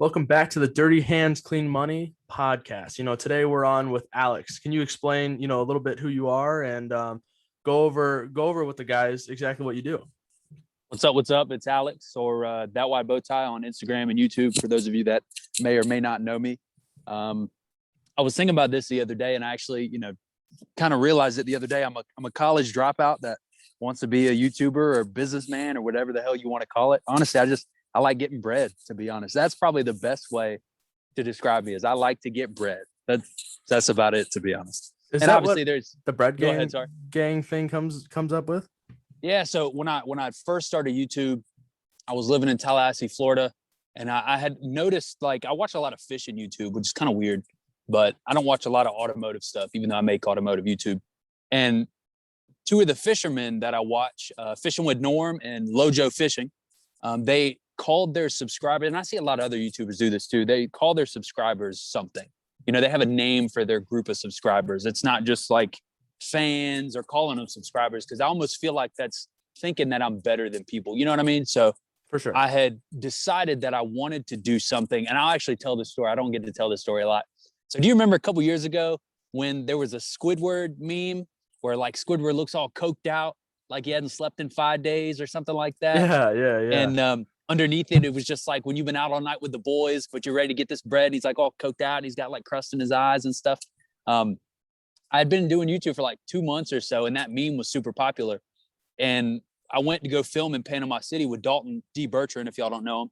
Welcome back to the Dirty Hands Clean Money podcast. Today we're on with Alex. Can you explain, a little bit who you are and go over with the guys exactly what you do? What's up? What's up? It's Alex or That White Bowtie on Instagram and YouTube. For those of you that may or may not know me, I was thinking about this the other day, and I actually, kind of realized it the other day. I'm a college dropout that wants to be a YouTuber or businessman or whatever the hell you want to call it. Honestly, I like getting bread, to be honest. That's probably the best way to describe me, is I like to get bread. That's about it, to be honest. Is and that obviously what there's the bread go gang, ahead, sorry. gang thing comes up with? Yeah. So when I first started YouTube, I was living in Tallahassee, Florida, and I had noticed, like, I watch a lot of fishing YouTube, which is kind of weird, but I don't watch a lot of automotive stuff, even though I make automotive YouTube. And two of the fishermen that I watch, Fishing with Norm and Lojo Fishing, they called their subscribers, and I see a lot of other YouTubers do this too. They call their subscribers something. They have a name for their group of subscribers. It's not just like fans or calling them subscribers, because I almost feel like that's thinking that I'm better than people. You know what I mean? So For sure. I had decided that I wanted to do something, and I'll actually tell this story. I don't get to tell this story a lot. So do you remember a couple years ago when there was a Squidward meme where, like, Squidward looks all coked out, like he hadn't slept in 5 days or something like that? Yeah. And underneath it, it was just like, when you've been out all night with the boys, but you're ready to get this bread. He's like all coked out. And he's got like crust in his eyes and stuff. I had been doing YouTube for like 2 months or so, and that meme was super popular. And I went to go film in Panama City with Dalton D. Bertrand, if y'all don't know him.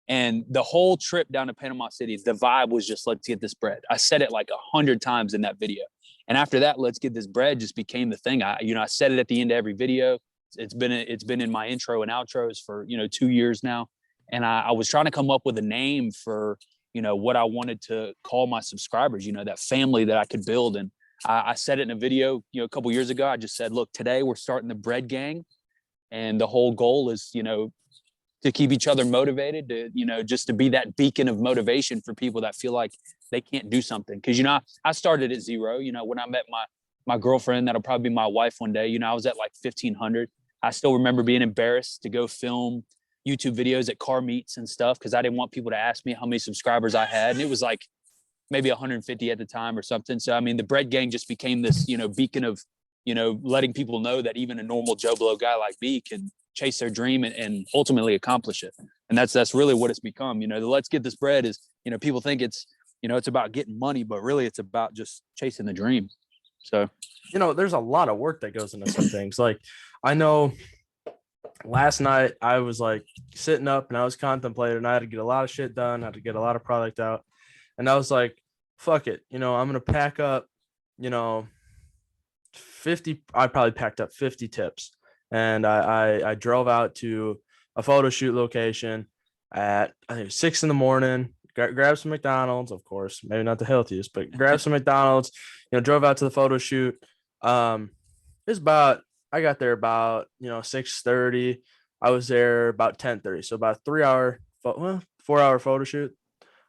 And the whole trip down to Panama City, the vibe was just, let's get this bread. I said it like 100 times in that video. And after that, let's get this bread just became the thing. I said it at the end of every video. It's been in my intro and outros for 2 years now. And I was trying to come up with a name for what I wanted to call my subscribers, that family that I could build. And I said it in a video a couple years ago. I just said, look, today we're starting the bread gang, and the whole goal is to keep each other motivated, to just to be that beacon of motivation for people that feel like they can't do something. Because I started at zero. When I met my girlfriend, that'll probably be my wife one day, I was at like 1,500. I still remember being embarrassed to go film YouTube videos at car meets and stuff, because I didn't want people to ask me how many subscribers I had. And it was like maybe 150 at the time or something. So, I mean, the bread gang just became this, beacon of, letting people know that even a normal Joe Blow guy like me can chase their dream and ultimately accomplish it. And that's really what it's become. The let's get this bread is, people think it's, it's about getting money, but really it's about just chasing the dream. So, there's a lot of work that goes into some things. Like, I know last night I was like sitting up and I was contemplating, and I had to get a lot of shit done. I had to get a lot of product out. And I was like, fuck it. I'm going to pack up, 50. I probably packed up 50 tips. And I drove out to a photo shoot location at, I think, 6 a.m. Grab some McDonald's, of course, maybe not the healthiest, but grab some McDonald's, drove out to the photo shoot. I got there about 6:30. I was there about 10:30. So about 4-hour photo shoot.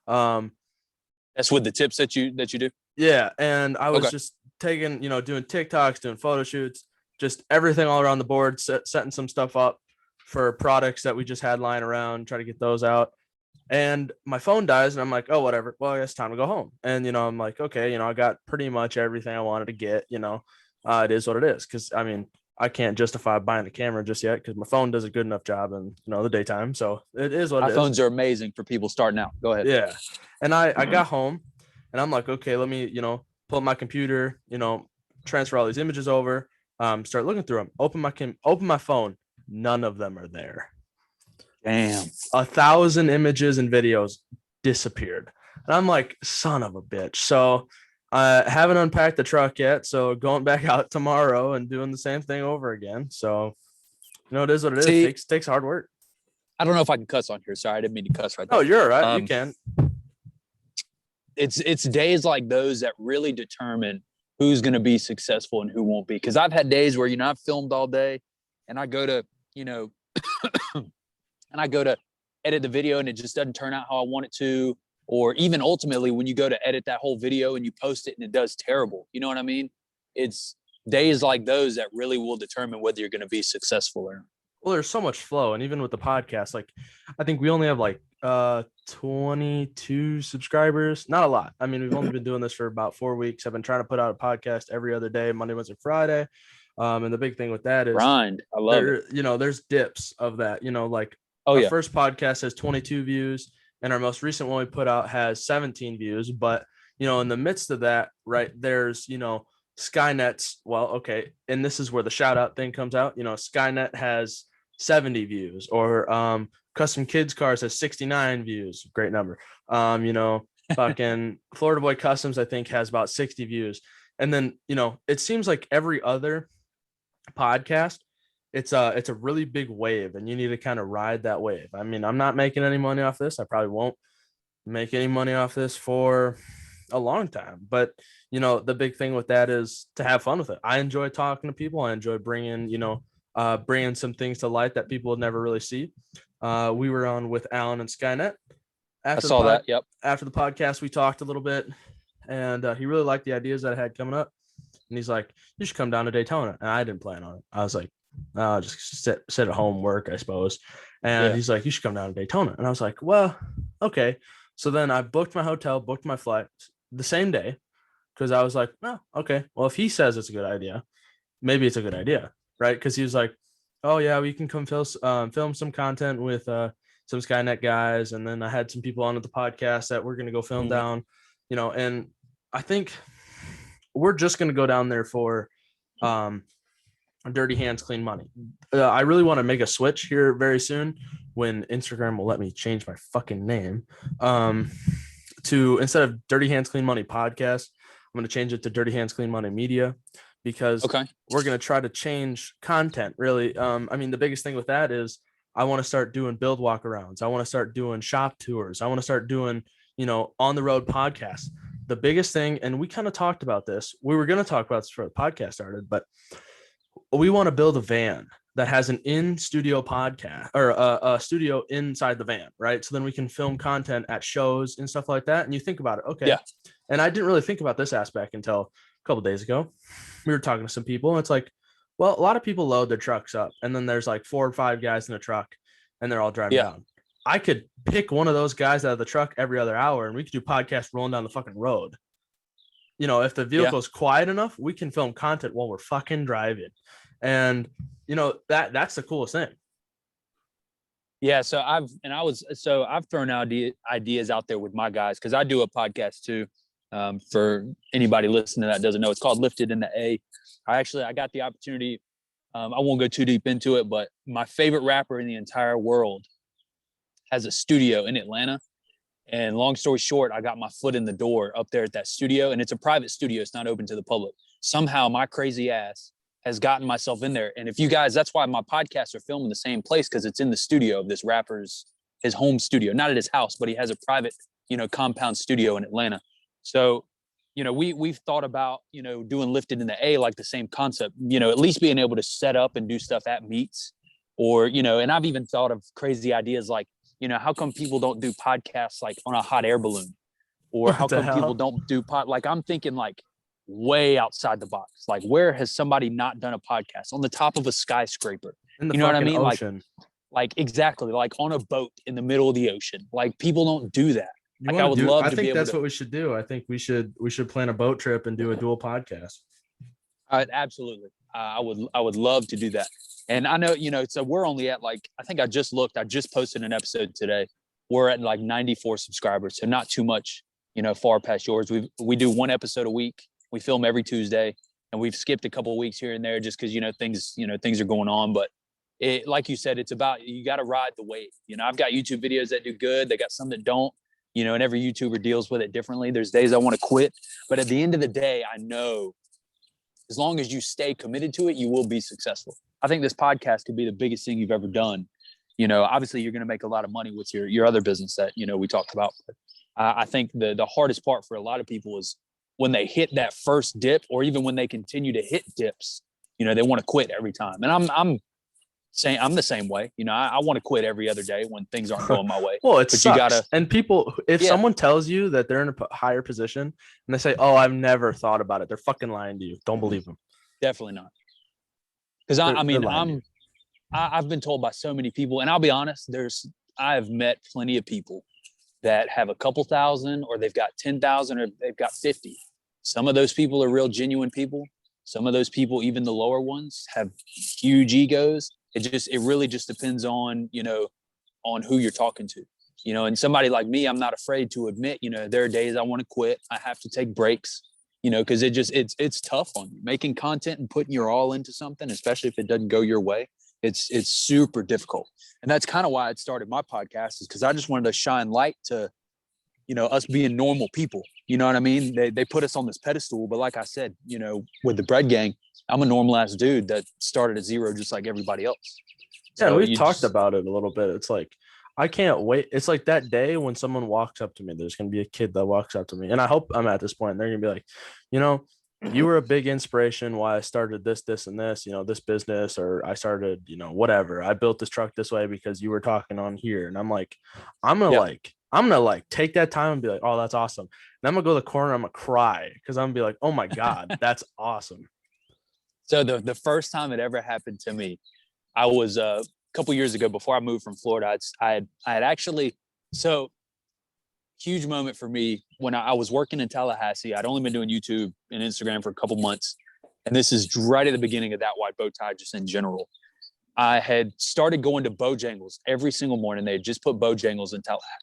That's with the tips that you do? Yeah. And I was just taking, doing TikToks, doing photo shoots, just everything all around the board, setting some stuff up for products that we just had lying around, try to get those out. And my phone dies, and I'm like, oh, whatever. Well, I guess it's time to go home. And, I'm like, okay, I got pretty much everything I wanted to get, it is what it is. Cause I mean, I can't justify buying a camera just yet, because my phone does a good enough job in, the daytime. So it is what it is. iPhones are amazing for people starting out. Go ahead. Yeah. And I got home, and I'm like, okay, let me, pull up my computer, transfer all these images over, start looking through them, open my phone. None of them are there. Damn. 1,000 images and videos disappeared. And I'm like, son of a bitch. So I haven't unpacked the truck yet. So going back out tomorrow and doing the same thing over again. So, it is what it is. It takes hard work. I don't know if I can cuss on here. Sorry, I didn't mean to cuss right there. Oh, you're all right. You can. It's days like those that really determine who's going to be successful and who won't be. Because I've had days where, I've filmed all day, and I go to, and I go to edit the video and it just doesn't turn out how I want it to. Or even ultimately, when you go to edit that whole video and you post it and it does terrible. You know what I mean? It's days like those that really will determine whether you're going to be successful or not. Well, there's so much flow. And even with the podcast, like, I think we only have like 22 subscribers. Not a lot. I mean, we've only been doing this for about 4 weeks. I've been trying to put out a podcast every other day, Monday, Wednesday, Friday. And the big thing with that is Grind. I love it. There's dips of that, like Oh our yeah. first podcast has 22 views and our most recent one we put out has 17 views. But, in the midst of that, right, there's, Skynet's, well, okay. And this is where the shout out thing comes out. Skynet has 70 views, or Custom Kids Cars has 69 views. Great number. Fucking Florida Boy Customs, I think, has about 60 views. And then, it seems like every other podcast, it's a really big wave and you need to kind of ride that wave. I mean, I'm not making any money off this. I probably won't make any money off this for a long time, but the big thing with that is to have fun with it. I enjoy talking to people. I enjoy bringing some things to light that people would never really see. We were on with Alan and Skynet. I saw that. Yep. After the podcast, we talked a little bit, and he really liked the ideas that I had coming up. And he's like, "You should come down to Daytona." And I didn't plan on it. I was like, "I'll just sit at home, work, I suppose." And he's like, "You should come down to Daytona." And I was like, "Well, okay." So then I booked my hotel, booked my flight the same day, because I was like, "Oh, okay. Well, if he says it's a good idea, maybe it's a good idea, right?" Because he was like, "Oh yeah, we can come film some content with some Skynet guys," and then I had some people on at the podcast that we're gonna go film down, and I think we're just gonna go down there for Dirty Hands, Clean Money. I really want to make a switch here very soon when Instagram will let me change my fucking name. To instead of Dirty Hands, Clean Money podcast, I'm gonna change it to Dirty Hands, Clean Money Media, because we're going to try to change content, really. I mean, the biggest thing with that is I want to start doing build walkarounds. I want to start doing shop tours. I want to start doing, on the road podcasts. The biggest thing, and we kind of talked about this, we were going to talk about this before the podcast started, but we want to build a van that has an in-studio podcast, or a studio inside the van, right? So then we can film content at shows and stuff like that. And you think about it, okay. Yeah. And I didn't really think about this aspect until a couple of days ago. We were talking to some people, and it's like, well, a lot of people load their trucks up, and then there's like 4 or 5 guys in a truck, and they're all driving down. I could pick one of those guys out of the truck every other hour, and we could do podcasts rolling down the fucking road. If the vehicle's quiet enough, we can film content while we're fucking driving. And that's the coolest thing. Yeah. So I've thrown out ideas out there with my guys, because I do a podcast too. For anybody listening that doesn't know, it's called Lifted in the A. I got the opportunity. I won't go too deep into it, but my favorite rapper in the entire world has a studio in Atlanta. And long story short, I got my foot in the door up there at that studio, and it's a private studio. It's not open to the public. Somehow my crazy ass has gotten myself in there. And if you guys, that's why my podcasts are filmed in the same place, because it's in the studio of this rapper's, his home studio, not at his house, but he has a private, compound studio in Atlanta. So, we've thought about, doing Lifted in the A, like the same concept, at least being able to set up and do stuff at meets, or, and I've even thought of crazy ideas like, how come people don't do podcasts like on a hot air balloon, or how come people don't do like, I'm thinking like way outside the box. Like, where has somebody not done a podcast on the top of a skyscraper? In the what I mean? Ocean. Like exactly, like on a boat in the middle of the ocean. Like, people don't do that. Like, I would love to be able to. I think that's what we should do. I think we should plan a boat trip and do a dual podcast. Absolutely. I would love to do that. And I know, so we're only at like, I think I just posted an episode today. We're at like 94 subscribers. So not too much, far past yours. We do 1 episode a week. We film every Tuesday, and we've skipped a couple of weeks here and there just because, things are going on. But it, like you said, it's about, you got to ride the wave. I've got YouTube videos that do good. They got some that don't, and every YouTuber deals with it differently. There's days I want to quit, but at the end of the day, I know as long as you stay committed to it, you will be successful. I think this podcast could be the biggest thing you've ever done. Obviously you're going to make a lot of money with your other business that, we talked about. But I think the hardest part for a lot of people is when they hit that first dip, or even when they continue to hit dips, they want to quit every time. And I'm the same way. I want to quit every other day when things aren't going my way. Well, sucks. You gotta, and people, if someone tells you that they're in a higher position and they say, "Oh, I've never thought about it," they're fucking lying to you. Don't believe them. Definitely not. Because I've been told by so many people, and I'll be honest, there's I've met plenty of people that have a couple thousand, or they've got 10,000, or they've got 50. Some of those people are real genuine people. Some of those people, even the lower ones, have huge egos. It really just depends on, on who you're talking to, and somebody like me, I'm not afraid to admit, there are days I want to quit. I have to take breaks, because it's tough on you making content and putting your all into something, especially if it doesn't go your way. It's super difficult. And that's kind of why I started my podcast, is because I just wanted to shine light to, us being normal people. You know what I mean? They put us on this pedestal, but like I said, with the Bread Gang, I'm a normal ass dude that started at zero just like everybody else. Yeah, So and we've talked about it a little bit. It's like, I can't wait. It's like that day when someone walks up to me, there's going to be a kid that walks up to me. And I hope I'm at this point. And they're going to be like, you were a big inspiration why I started this, and this, this business, or I started, whatever. I built this truck this way because you were talking on here. And I'm like, I'm going to take that time and be like, oh, that's awesome. And I'm going to go to the corner. I'm going to cry because I'm going to be like, oh my God, that's awesome. So the first time it ever happened to me, I was a couple years ago, before I moved from Florida. I had actually, so huge moment for me when I was working in Tallahassee. I'd only been doing YouTube and Instagram for a couple months. And this is right at the beginning of that white bow tie, just in general. I had started going to Bojangles every single morning. They had just put Bojangles in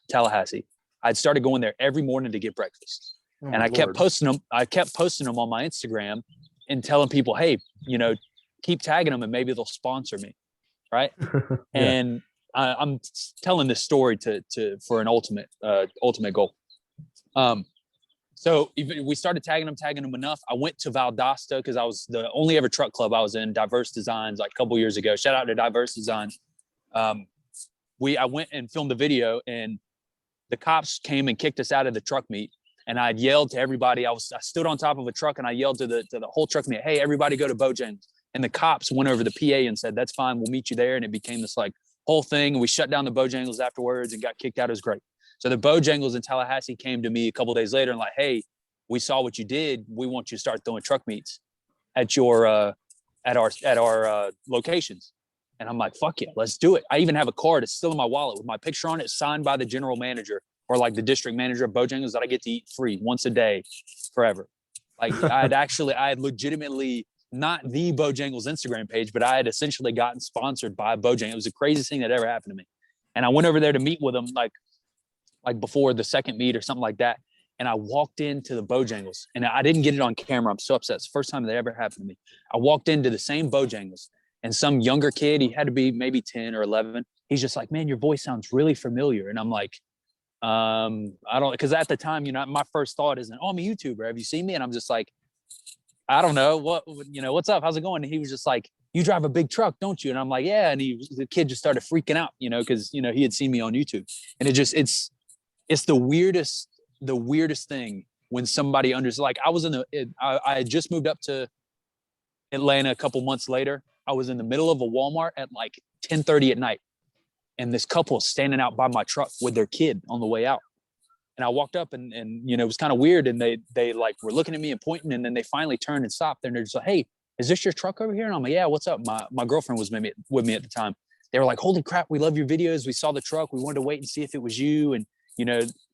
Tallahassee. I'd started going there every morning to get breakfast. And I kept posting them. I kept posting them on my Instagram and telling people, hey, keep tagging them and maybe they'll sponsor me. Right. Yeah. And I'm telling this story for an ultimate goal. So we started tagging them enough. I went to Valdosta because I was the only ever truck club I was in, Diverse Designs, like a couple years ago. Shout out to Diverse Designs. I went and filmed a video, and the cops came and kicked us out of the truck meet. And I yelled to everybody. I stood on top of a truck and I yelled to the whole truck meet, hey, everybody go to Bojangles. And the cops went over the PA and said, that's fine, we'll meet you there. And it became this like whole thing. We shut down the Bojangles afterwards and got kicked out. It was great. So the Bojangles in Tallahassee came to me a couple of days later and like, hey, we saw what you did. We want you to start throwing truck meets at your at our locations. And I'm like, fuck yeah, let's do it. I even have a card. It's still in my wallet with my picture on it, signed by the general manager or like the district manager of Bojangles, that I get to eat free once a day forever. Like I had legitimately, not the Bojangles Instagram page, but I had essentially gotten sponsored by Bojangles. It was the craziest thing that ever happened to me. And I went over there to meet with them like before the second meet or something like that. And I walked into the Bojangles and I didn't get it on camera. I'm so upset. It's the first time that ever happened to me. I walked into the same Bojangles and some younger kid, he had to be maybe 10 or 11. He's just like, man, your voice sounds really familiar. And I'm like, I don't, because at the time, my first thought isn't, oh, I'm a YouTuber. Have you seen me? And I'm just like, I don't know what's up? How's it going? And he was just like, you drive a big truck, don't you? And I'm like, yeah. And the kid just started freaking out, because, he had seen me on YouTube. And it's the weirdest thing when somebody like I had just moved up to Atlanta a couple months later. I was in the middle of a Walmart at like 10:30 at night. And this couple standing out by my truck with their kid on the way out. And I walked up and it was kind of weird. And they like were looking at me and pointing, and then they finally turned and stopped. And they're just like, hey, is this your truck over here? And I'm like, yeah, what's up? My girlfriend was with me at the time. They were like, holy crap, we love your videos. We saw the truck. We wanted to wait and see if it was you. And,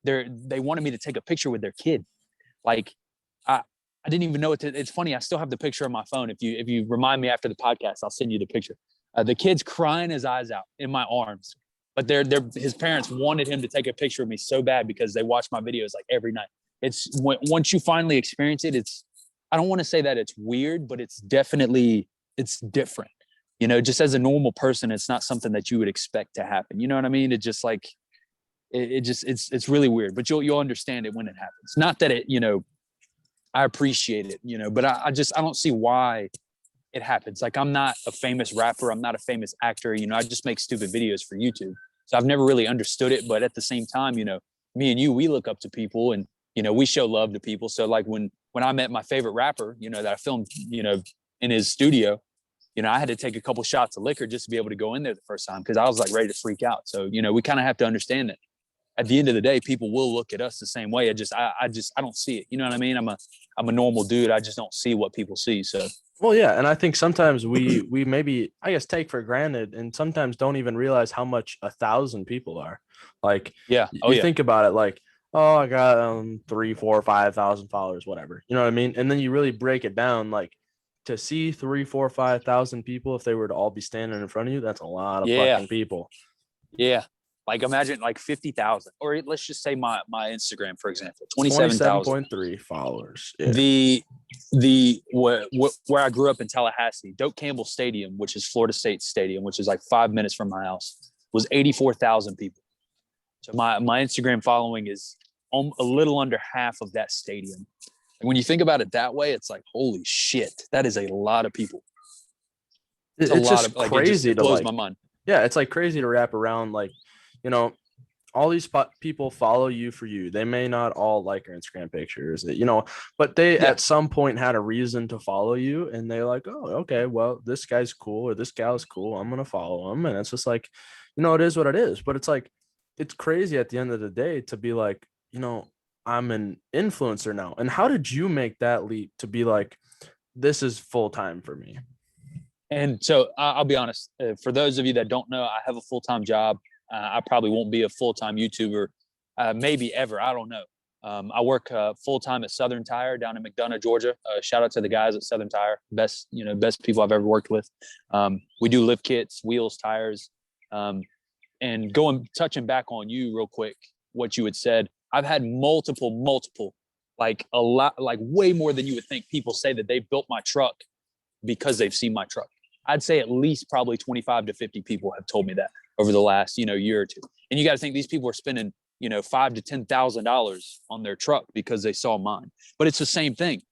they wanted me to take a picture with their kid. Like, I didn't even know it's funny. I still have the picture on my phone. If you remind me after the podcast, I'll send you the picture. The kid's crying his eyes out in my arms, but his parents wanted him to take a picture of me so bad because they watch my videos like every night. It's once you finally experience it, I don't want to say that it's weird, but it's definitely, it's different. Just as a normal person, it's not something that you would expect to happen. You know what I mean? It just like, it's really weird, but you'll understand it when it happens. Not that I appreciate it, but I don't see why it happens. Like, I'm not a famous rapper. I'm not a famous actor. I just make stupid videos for YouTube. So I've never really understood it. But at the same time, me and you, we look up to people and, we show love to people. So like when I met my favorite rapper, that I filmed, in his studio, I had to take a couple shots of liquor just to be able to go in there the first time because I was like ready to freak out. So, we kind of have to understand that at the end of the day, people will look at us the same way. I don't see it. You know what I mean? I'm a normal dude. I just don't see what people see. So, Well, yeah, and I think sometimes we maybe, I guess, take for granted, and sometimes don't even realize how much 1,000 people are. Like, yeah. Oh, you yeah. think about it, like, oh, I got 3, 4, 5,000 followers, whatever. You know what I mean? And then you really break it down, like, to see 3, 4, 5,000 people, if they were to all be standing in front of you, that's a lot of Yeah. fucking people. Yeah. Like imagine like 50,000, or let's just say my Instagram, for example, 27,000. 27.3 followers. Yeah. Where I grew up in Tallahassee, Doak Campbell Stadium, which is Florida State Stadium, which is like 5 minutes from my house, was 84,000 people. So my Instagram following is a little under half of that stadium. And when you think about it that way, it's like, holy shit, that is a lot of people. It's a lot just of like, crazy it blows to, my like, mind. yeah, it's like crazy to wrap around, like, you know, all these people follow you for you. They may not all like your Instagram pictures, you know, but they at some point had a reason to follow you, and they're like, oh, okay, well, this guy's cool or this gal's cool, I'm gonna follow him. And it's just like, you know, it is what it is. But it's like, it's crazy at the end of the day to be like, you know, I'm an influencer now. And how did you make that leap to be like, this is full time for me? And so I'll be honest, for those of you that don't know, I have a full-time job. I probably won't be a full-time YouTuber, maybe ever. I don't know. I work full-time at Southern Tire down in McDonough, Georgia. Shout out to the guys at Southern Tire, best people I've ever worked with. We do lift kits, wheels, tires, and touching back on you real quick, what you had said. I've had multiple, like a lot, like way more than you would think. People say that they built my truck because they've seen my truck. I'd say at least probably 25 to 50 people have told me that over the last, year or two. And you got to think these people are spending, $5,000 to $10,000 on their truck because they saw mine. But it's the same thing.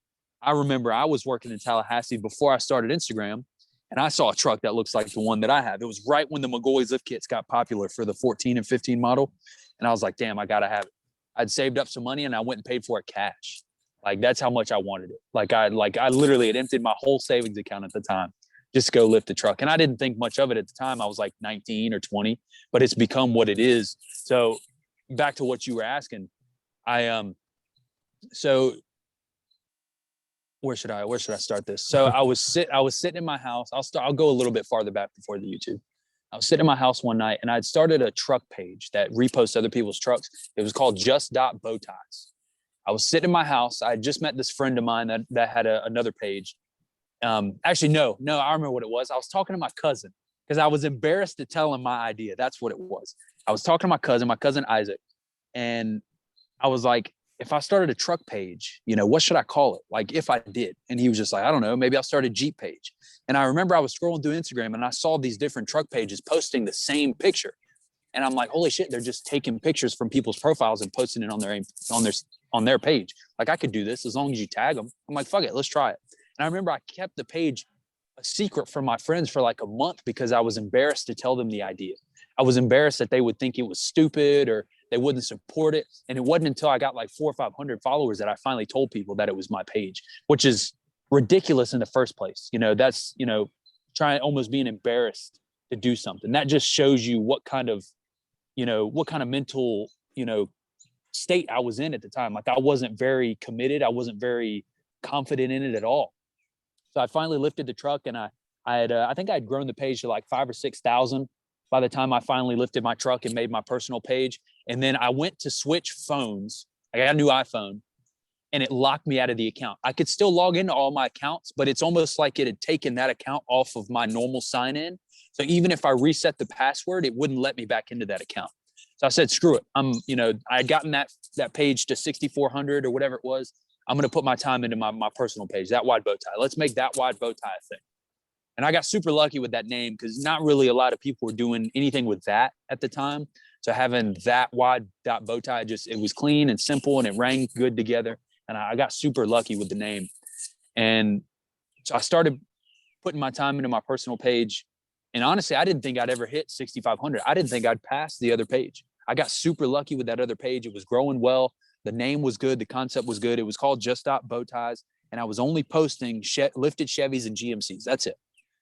I remember I was working in Tallahassee before I started Instagram, and I saw a truck that looks like the one that I have. It was right when the McGoy's lift kits got popular for the 14 and 15 model. And I was like, damn, I got to have it. I'd saved up some money and I went and paid for it cash. Like, that's how much I wanted it. I literally had emptied my whole savings account at the time just to go lift the truck. And I didn't think much of it at the time. I was like 19 or 20, but it's become what it is. So back to what you were asking, so where should I start this? So I was sitting in my house. I'll go a little bit farther back before the YouTube. I was sitting in my house one night and I'd started a truck page that reposts other people's trucks. It was called Just.Bowties. I was sitting in my house. I had just met this friend of mine that had another page. Actually, no, I remember what it was. I was talking to my cousin because I was embarrassed to tell him my idea. That's what it was. I was talking to my cousin Isaac, and I was like, if I started a truck page, what should I call it? Like, if I did. And he was just like, I don't know, maybe I'll start a Jeep page. And I remember I was scrolling through Instagram and I saw these different truck pages posting the same picture. And I'm like, holy shit, they're just taking pictures from people's profiles and posting it on their page. Like, I could do this as long as you tag them. I'm like, fuck it, let's try it. And I remember I kept the page a secret from my friends for like a month because I was embarrassed to tell them the idea. I was embarrassed that they would think it was stupid or they wouldn't support it. And it wasn't until I got like 400 or 500 followers that I finally told people that it was my page, which is ridiculous in the first place. That's, trying, almost being embarrassed to do something. That just shows you what kind of mental, state I was in at the time. Like, I wasn't very committed. I wasn't very confident in it at all. So I finally lifted the truck, and I think I'd grown the page to like 5,000 or 6,000 by the time I finally lifted my truck and made my personal page. And then I went to switch phones. I got a new iPhone, and it locked me out of the account. I could still log into all my accounts, but it's almost like it had taken that account off of my normal sign in. So even if I reset the password, it wouldn't let me back into that account. So I said, screw it. I had gotten that page to 6,400 or whatever it was. I'm going to put my time into my personal page, That Wide Bow Tie. Let's make That Wide Bow Tie a thing. And I got super lucky with that name because not really a lot of people were doing anything with that at the time. So having That Wide Bow Tie, it was clean and simple and it rang good together. And I got super lucky with the name. And so I started putting my time into my personal page. And honestly, I didn't think I'd ever hit 6,500. I didn't think I'd pass the other page. I got super lucky with that other page. It was growing well. The name was good. The concept was good. It was called Just.Bowties. And I was only posting lifted Chevys and GMCs. That's it.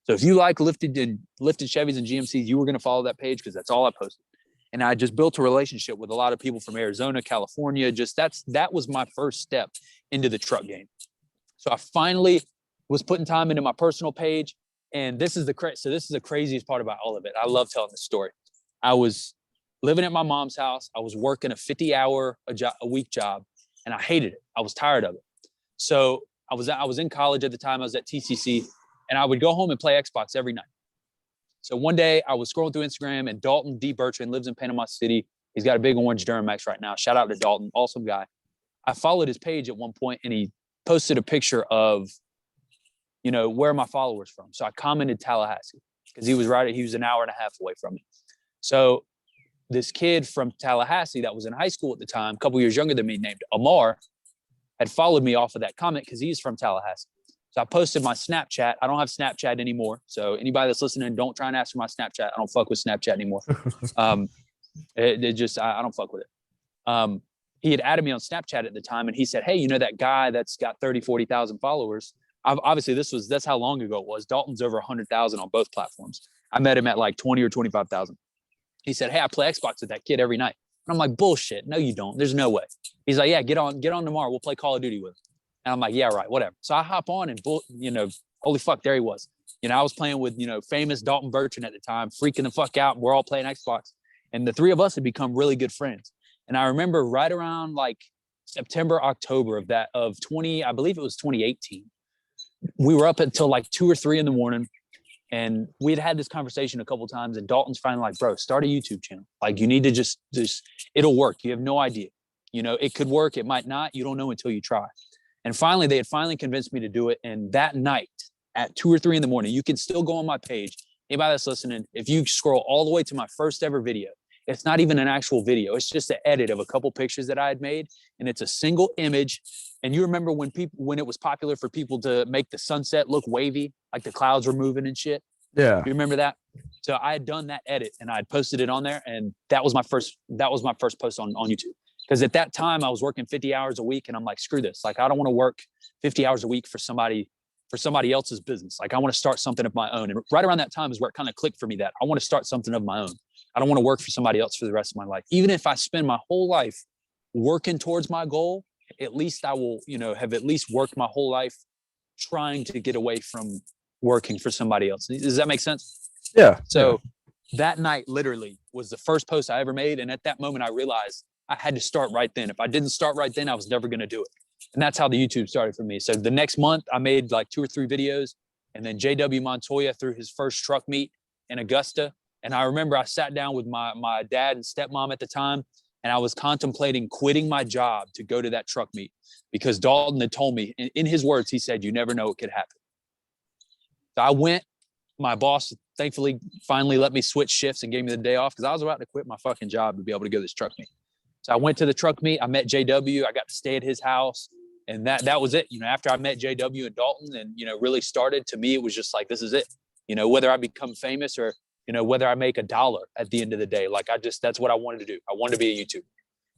So if you like lifted Chevys and GMCs, you were going to follow that page because that's all I posted. And I just built a relationship with a lot of people from Arizona, California. That was my first step into the truck game. So I finally was putting time into my personal page. And this is the craziest part about all of it. I love telling this story. I was living at my mom's house. I was working a 50-hour a week job, and I hated it. I was tired of it. So I was in college at the time. I was at TCC, and I would go home and play Xbox every night. So one day I was scrolling through Instagram, and Dalton D. Bertrand lives in Panama City. He's got a big orange Duramax right now. Shout out to Dalton, awesome guy. I followed his page at one point, and he posted a picture of, where my followers from. So I commented Tallahassee because he was an hour and a half away from me. So this kid from Tallahassee that was in high school at the time, a couple years younger than me, named Amar, had followed me off of that comment because he's from Tallahassee. So I posted my Snapchat. I don't have Snapchat anymore. So anybody that's listening, don't try and ask for my Snapchat. I don't fuck with Snapchat anymore. I don't fuck with it. He had added me on Snapchat at the time, and he said, hey, that guy that's got 30, 40,000 followers. Obviously, that's how long ago it was. Dalton's over 100,000 on both platforms. I met him at like 20 or 25,000. He said, hey, I play Xbox with that kid every night. And I'm like, bullshit. No, you don't. There's no way. He's like, yeah, get on tomorrow. We'll play Call of Duty with him. And I'm like, yeah, right, whatever. So I hop on and, holy fuck, there he was. I was playing with, famous Dalton Bertrand at the time, freaking the fuck out. We're all playing Xbox. And the three of us had become really good friends. And I remember right around like September, October I believe it was 2018. We were up until like 2 or 3 in the morning. And we'd had this conversation a couple of times, and Dalton's finally like, bro, start a YouTube channel. Like, you need to just, it'll work. You have no idea. It could work. It might not. You don't know until you try. And finally, they had convinced me to do it. And that night at 2 or 3 in the morning, you can still go on my page. Anybody that's listening, if you scroll all the way to my first ever video, it's not even an actual video. It's just an edit of a couple pictures that I had made. And it's a single image. And you remember when it was popular for people to make the sunset look wavy, like the clouds were moving and shit? Yeah. You remember that? So I had done that edit, and I had posted it on there. And that was my first post on YouTube. Because at that time I was working 50 hours a week, and I'm like, screw this. Like, I don't want to work 50 hours a week for somebody else's business. Like, I want to start something of my own. And right around that time is where it kind of clicked for me that I want to start something of my own. I don't want to work for somebody else for the rest of my life. Even if I spend my whole life working towards my goal, at least I will, have at least worked my whole life trying to get away from working for somebody else. Does that make sense? Yeah. So that night literally was the first post I ever made. And at that moment, I realized I had to start right then. If I didn't start right then, I was never going to do it. And that's how the YouTube started for me. So the next month I made like 2 or 3 videos, and then JW Montoya threw his first truck meet in Augusta. And I remember I sat down with my dad and stepmom at the time, and I was contemplating quitting my job to go to that truck meet because Dalton had told me, in his words, he said, you never know what could happen. So I went. My boss thankfully finally let me switch shifts and gave me the day off because I was about to quit my fucking job to be able to go to this truck meet. So I went to the truck meet. I met JW. I got to stay at his house. And that was it. After I met JW and Dalton and, really started, to me, it was just like, this is it. Whether I become famous or, whether I make $1 at the end of the day, like that's what I wanted to do. I wanted to be a YouTuber.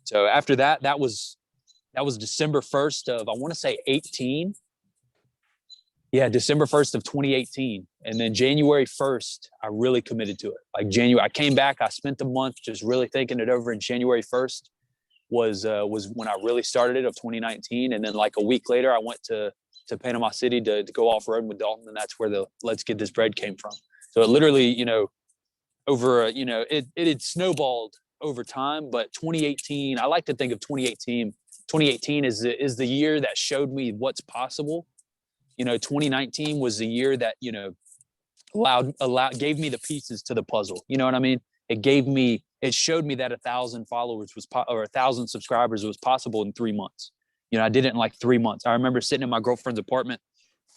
So after that was December 1st of, I want to say 18. Yeah, December 1st of 2018. And then January 1st, I really committed to it. Like January, I came back, I spent the month just really thinking it over. And January 1st was when I really started it, of 2019. And then like a week later, I went to Panama City to go off-road with Dalton. And that's where the Let's Get This Bread came from. So it literally, it had snowballed over time. But 2018, I like to think of 2018 is the year that showed me what's possible. 2019 was the year that, gave me the pieces to the puzzle. You know what I mean? It showed me that 1,000 followers or 1,000 subscribers was possible in 3 months. I did it in like 3 months. I remember sitting in my girlfriend's apartment,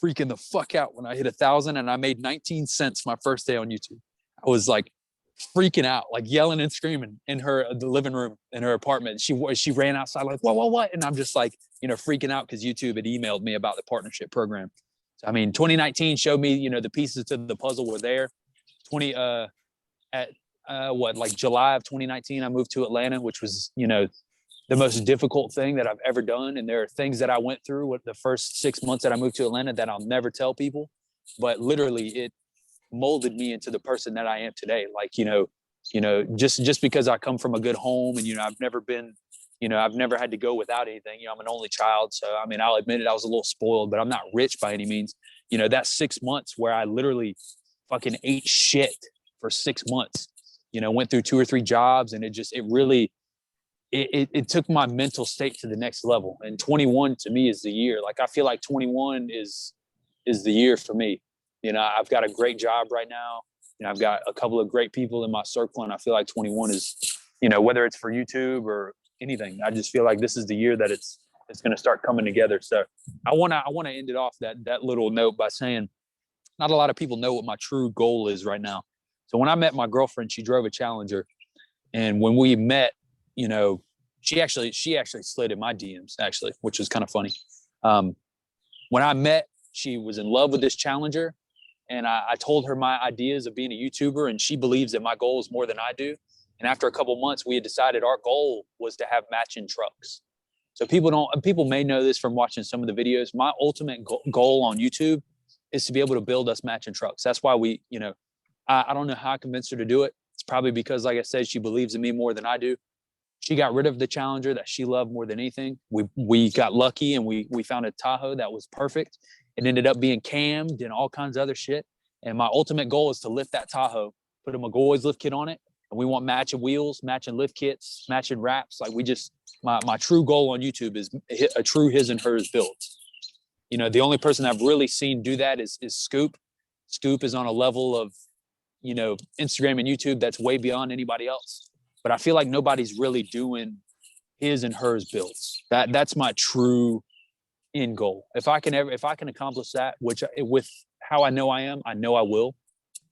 freaking the fuck out when I hit 1,000, and I made 19 cents my first day on YouTube. I was like freaking out, like yelling and screaming in the living room in her apartment. She ran outside like, what? And I'm just like, freaking out because YouTube had emailed me about the partnership program. So, 2019 showed me, the pieces to the puzzle were there. July of 2019, I moved to Atlanta, which was, the most difficult thing that I've ever done. And there are things that I went through with the first 6 months that I moved to Atlanta that I'll never tell people, but literally it molded me into the person that I am today. Like, just because I come from a good home and, I've never had to go without anything. I'm an only child. So, I mean, I'll admit it, I was a little spoiled, but I'm not rich by any means. That 6 months where I literally fucking ate shit for 6 months, went through 2 or 3 jobs, and it took my mental state to the next level. And 21 to me is the year. Like, I feel like 21 is the year for me. I've got a great job right now. I've got a couple of great people in my circle, and I feel like 21 is, whether it's for YouTube or anything, I just feel like this is the year that it's going to start coming together. So I want to end it off that little note by saying, not a lot of people know what my true goal is right now. So when I met my girlfriend, she drove a Challenger, and when we met, she actually slid in my DMs, actually, which was kind of funny. When I met, she was in love with this Challenger, and I told her my ideas of being a YouTuber, and she believes that my goal is more than I do. And after a couple months, we had decided our goal was to have matching trucks. So people may know this from watching some of the videos. My ultimate goal on YouTube is to be able to build us matching trucks. That's why I don't know how I convinced her to do it. It's probably because, like I said, she believes in me more than I do. She got rid of the Challenger that she loved more than anything. We got lucky, and we found a Tahoe that was perfect. It ended up being cammed and all kinds of other shit. And my ultimate goal is to lift that Tahoe, put a McGaughy's lift kit on it, and we want matching wheels, matching lift kits, matching wraps. Like, my true goal on YouTube is a true his and hers build. The only person I've really seen do that is Scoop. Scoop is on a level of, Instagram and YouTube that's way beyond anybody else. But I feel like nobody's really doing his and hers builds. That's my true end goal. If I can accomplish that, which with how I know I know I will.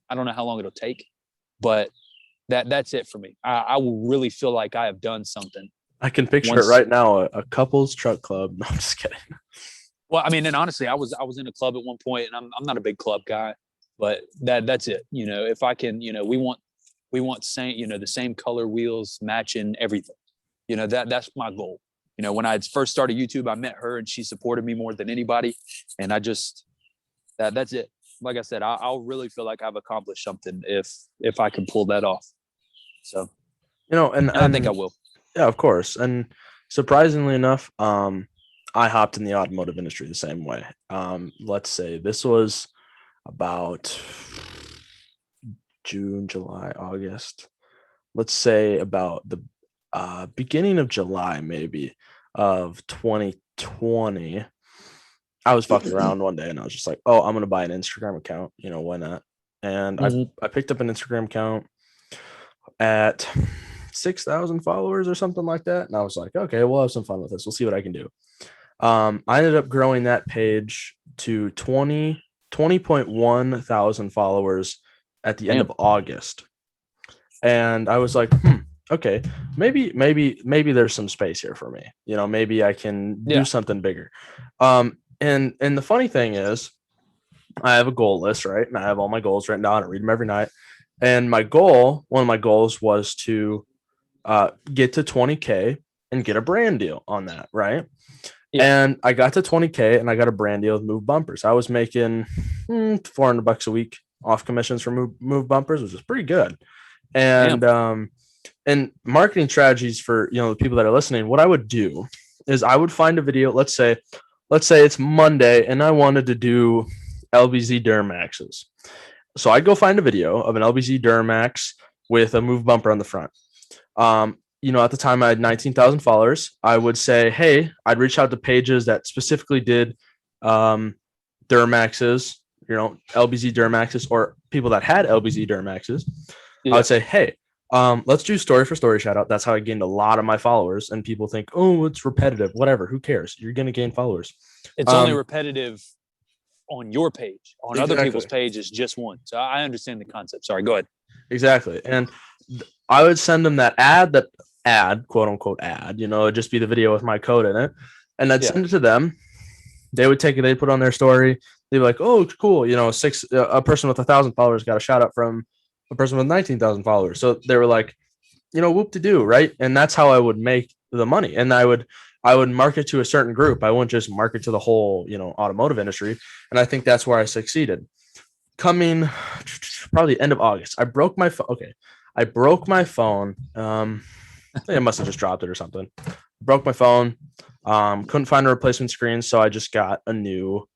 I don't know how long it'll take, but that's it for me. I will really feel like I have done something. I can picture it right now, a couples truck club. No, I'm just kidding. Well, I mean, and honestly, I was in a club at one point, and I'm not a big club guy, but that's it. If I can, we want the same color wheels, matching everything. That's my goal. When I first started YouTube, I met her, and she supported me more than anybody. And I just, that's it. Like I said, I'll really feel like I've accomplished something if I can pull that off. So, and I think I will. Yeah, of course. And surprisingly enough, I hopped in the automotive industry the same way. Let's say this was about June, July, August. Let's say about the beginning of July, maybe, of 2020. I was fucking around one day, and I was just like, oh, I'm going to buy an Instagram account. Why not? And I picked up an Instagram account at 6,000 followers or something like that. And I was like, okay, we'll have some fun with this. We'll see what I can do. I ended up growing that page to 20.1 thousand followers at the end of August. And I was like, okay, maybe there's some space here for me. Maybe I can do something bigger. And the funny thing is, I have a goal list, right? And I have all my goals written down. I read them every night. And one of my goals was to get to 20K and get a brand deal on that, right? Yeah. And I got to 20K and I got a brand deal with Move Bumpers. I was making $400 a week off commissions for Move Bumpers, which is pretty good. And and marketing strategies for the people that are listening, what I would do is I would find a video. Let's say it's Monday and I wanted to do LBZ Duramaxes. So I'd go find a video of an LBZ Duramax with a Move Bumper on the front. At the time I had 19,000 followers. I would say, hey, I'd reach out to pages that specifically did Duramaxes, LBZ Duramaxes, or people that had LBZ Duramaxes. Yeah. I would say, hey, let's do story for story shout out. That's how I gained a lot of my followers. And people think, oh, it's repetitive. Whatever. Who cares? You're going to gain followers. It's only repetitive on your page. On other people's page is just one. So I understand the concept. Sorry, go ahead. Exactly. And I would send them that ad, quote unquote ad, it'd just be the video with my code in it. And I'd send it to them. They would take it, they'd put it on their story. They'd be like, oh, cool. A person with 1,000 followers got a shout out from a person with 19,000 followers. So they were like, whoop to do. Right. And that's how I would make the money. And I would market to a certain group. I wouldn't just market to the whole, automotive industry. And I think that's where I succeeded. Coming probably the end of August, I broke my phone. Okay. I broke my phone. I think I must have just dropped it or something. Broke my phone. Couldn't find a replacement screen, so I just got a new,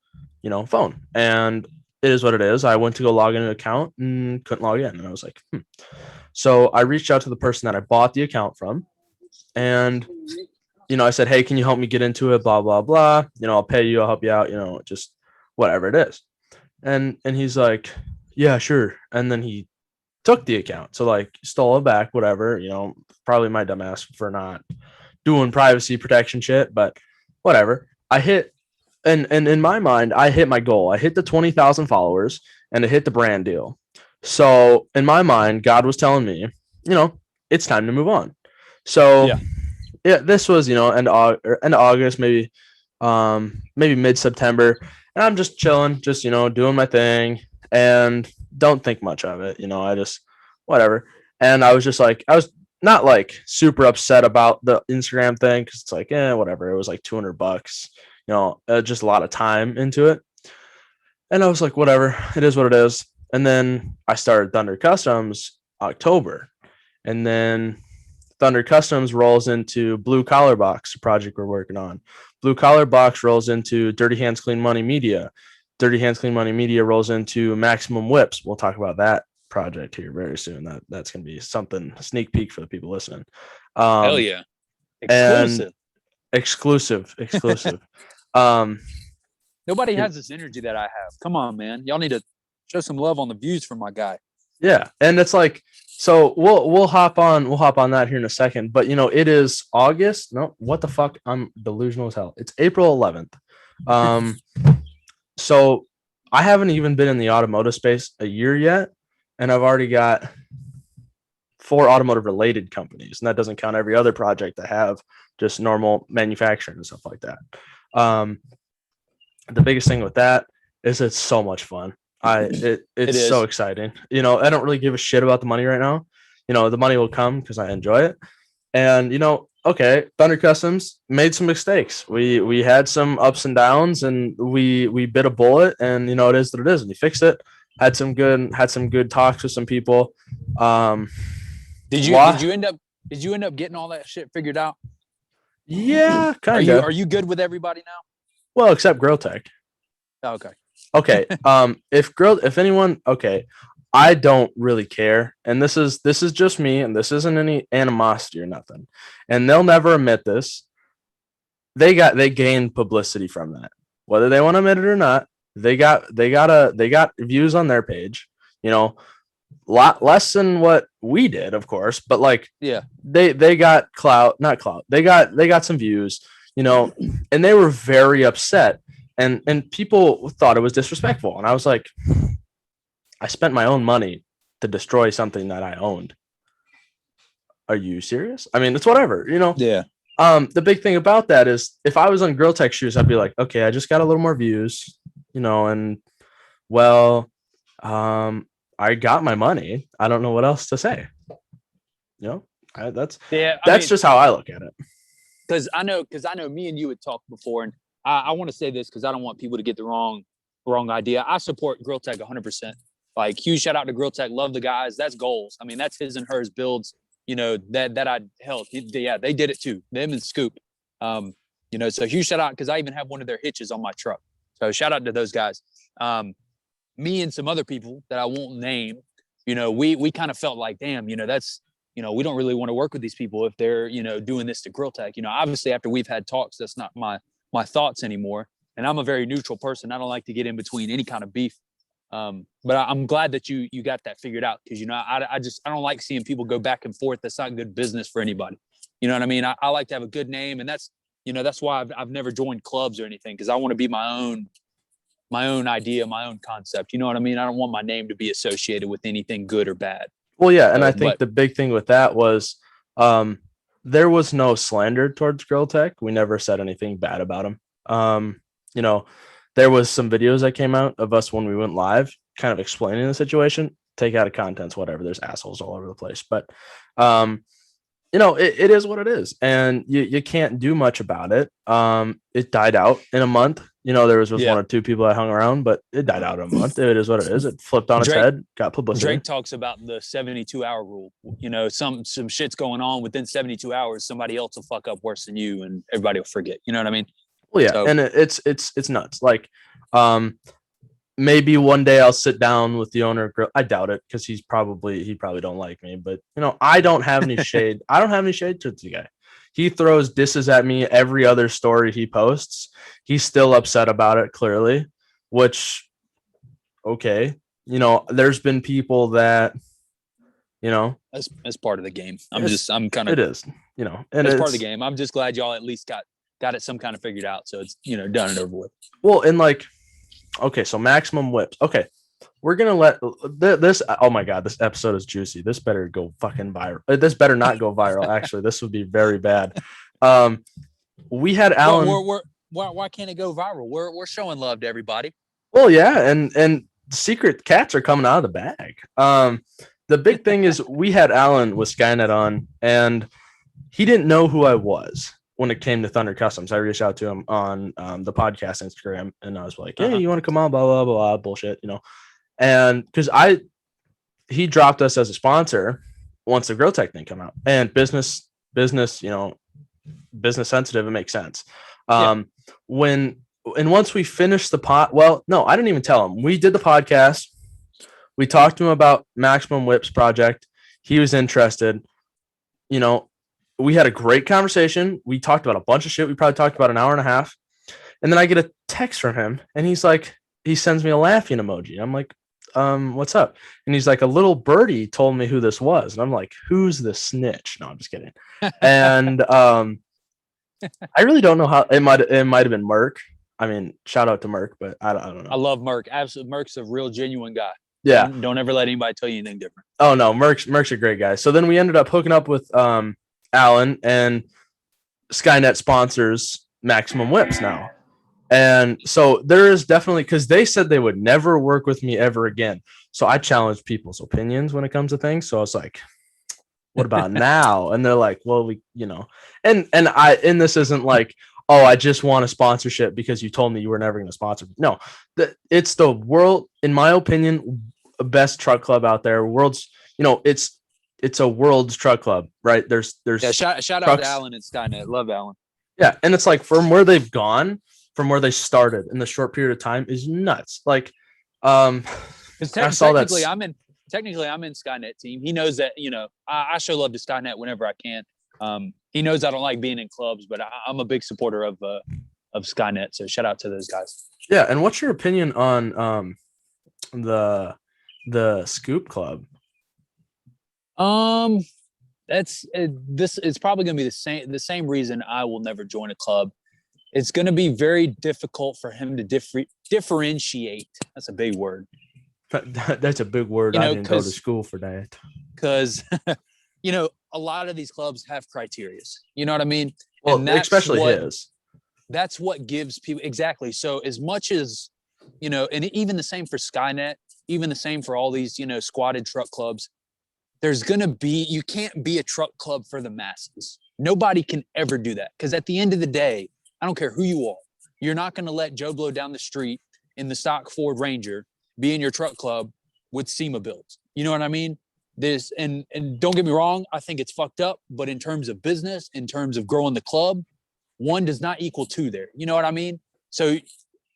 phone. And it is what it is. I went to go log in an account and couldn't log in. And I was like, So I reached out to the person that I bought the account from, and I said, hey, can you help me get into it? Blah, blah, blah. I'll pay you. I'll help you out. Just whatever it is. And he's like, yeah, sure. And then he took the account. So like stole it back, whatever, probably my dumbass for not doing privacy protection shit, but whatever. I hit, and in my mind, I hit my goal. I hit the 20,000 followers and it hit the brand deal. So in my mind, God was telling me, it's time to move on. So yeah, this was, end of August, maybe mid-September. And I'm just chilling, just, doing my thing and don't think much of it. I just, whatever. And I was just like, I was not like super upset about the Instagram thing, because it's like, whatever. It was like $200, just a lot of time into it. And I was like, whatever, it is what it is. And then I started Thunder Customs October. And then Thunder Customs rolls into Blue Collar Box, a project we're working on. Blue Collar Box rolls into Dirty Hands Clean Money Media. Dirty Hands Clean Money Media rolls into Maximum Whips. We'll talk about that project here very soon. That's going to be something, a sneak peek for the people listening. Hell yeah. Exclusive. Nobody has this energy that I have. Come on, man. Y'all need to show some love on the views from my guy. Yeah. And it's like, so we'll hop on that here in a second, but it is August. No, what the fuck? I'm delusional as hell. It's April 11th. So I haven't even been in the automotive space a year yet, and I've already got 4 automotive related companies, and that doesn't count every other project I have, just normal manufacturing and stuff like that. The biggest thing with that is it's so much fun. It's so exciting. I don't really give a shit about the money right now. The money will come because I enjoy it. And okay, Thunder Customs made some mistakes. We had some ups and downs, and we bit a bullet, and it is what it is, and you fixed it. Had some good talks with some people. Did you end up getting all that shit figured out? Yeah, kind of. Are you good with everybody now? Well, except Grill Tech. Oh, okay. Okay. If anyone, okay, I don't really care. And this is just me, and this isn't any animosity or nothing. And they'll never admit this. They gained publicity from that. Whether they want to admit it or not, they got views on their page, lot less than what we did, of course, but like, yeah, they got not clout. They got some views, and they were very upset. And people thought it was disrespectful. And I was like, I spent my own money to destroy something that I owned. Are you serious? I mean, it's whatever, Yeah. The big thing about that is if I was on Grill Tech shoes, I'd be like, okay, I just got a little more views, and I got my money. I don't know what else to say. That's just how I look at it. Because I know me and you had talked before, and I want to say this because I don't want people to get the wrong idea. I support Grill Tech 100%. Like, huge shout out to Grill Tech. Love the guys. That's goals. I mean, that's his and hers builds, that I held. Yeah, they did it too. Them and Scoop. So huge shout out, because I even have one of their hitches on my truck. So shout out to those guys. Me and some other people that I won't name, we kind of felt like, damn, that's, we don't really want to work with these people if they're, doing this to Grill Tech. Obviously after we've had talks, that's not my thoughts anymore. And I'm a very neutral person. I don't like to get in between any kind of beef. But I'm glad that you got that figured out, because, I don't like seeing people go back and forth. That's not good business for anybody. You know what I mean? I like to have a good name, and that's why I've never joined clubs or anything, because I want to be my own idea, my own concept. You know what I mean? I don't want my name to be associated with anything good or bad. Well, yeah. And I think the big thing with that was, there was no slander towards Grill Tech. We never said anything bad about them. There was some videos that came out of us when we went live, kind of explaining the situation. Take out of context, whatever. There's assholes all over the place. But it is what it is, and you can't do much about it. It died out in a month. There was one or two people that hung around, but it died out in a month. It is what it is. It flipped on its head, got publicity. Drake talks about the 72-hour rule. Some shit's going on within 72 hours. Somebody else will fuck up worse than you, and everybody will forget. You know what I mean? Well, yeah, so, and it's nuts. Like, maybe one day I'll sit down with the owner. I doubt it, because he probably don't like me. But I don't have any shade. I don't have any shade towards the guy. He throws disses at me every other story he posts. He's still upset about it, clearly, which, okay. There's been people that, as part of the game. I'm kind of, it is, and it's part of the game. I'm just glad y'all at least got it some kind of figured out. So it's, done and over with. Well, and like, okay, so maximum whips. Okay. We're going to let this. Oh my God, this episode is juicy. This better go fucking viral. This better not go viral. Actually, this would be very bad. We had Alan. Why can't it go viral? We're showing love to everybody. Well, yeah. And secret cats are coming out of the bag. The big thing is we had Alan with Skynet on, and he didn't know who I was when it came to Thunder Customs. I reached out to him on the podcast Instagram, and I was like, hey, you want to come on, blah, blah, blah, bullshit, and because he dropped us as a sponsor once the Grow Tech thing come out, and business, business sensitive, it makes sense. Once we finished the well, no, I didn't even tell him. We did the podcast. We talked to him about Maximum Whips project. He was interested. We had a great conversation. We talked about a bunch of shit. We probably talked about an hour and a half. And then I get a text from him, and he sends me a laughing emoji. I'm like, what's up? And he's like, a little birdie told me who this was. And I'm like, who's the snitch? No, I'm just kidding. And I really don't know how. It might have been Merc. I mean, shout out to Merc, but I don't know. I love Merc. Absolutely, Merc's a real genuine guy. Yeah. Don't ever let anybody tell you anything different. Oh no, Merc's a great guy. So then we ended up hooking up with Alan, and Skynet sponsors Maximum Whips now. And so there is definitely, because they said they would never work with me ever again. So I challenge people's opinions when it comes to things. So I was like, what about now? And they're like, well, and this isn't like, oh, I just want a sponsorship because you told me you were never going to sponsor me. No, it's the world, in my opinion, best truck club out there. World's, it's a world's truck club, right? There's shout out to Alan and Skynet. Love Alan. Yeah. And it's like, from where they've gone, from where they started in the short period of time, is nuts. Like, technically I'm in Skynet team. He knows that, I show love to Skynet whenever I can. He knows I don't like being in clubs, but I'm a big supporter of Skynet. So shout out to those guys. Yeah. And what's your opinion on the Scoop Club? This is probably going to be the same reason I will never join a club. It's going to be very difficult for him to differentiate. That's a big word. That's a big word. I didn't go to school for that. Because, a lot of these clubs have criteria. You know what I mean? Well, and especially his. That's what gives people exactly. So as much as, and even the same for Skynet, even the same for all these, squatted truck clubs, you can't be a truck club for the masses. Nobody can ever do that. Because at the end of the day, I don't care who you are. You're not going to let Joe Blow down the street in the stock Ford Ranger be in your truck club with SEMA builds. You know what I mean? And don't get me wrong, I think it's fucked up. But in terms of business, in terms of growing the club, one does not equal two there. You know what I mean? So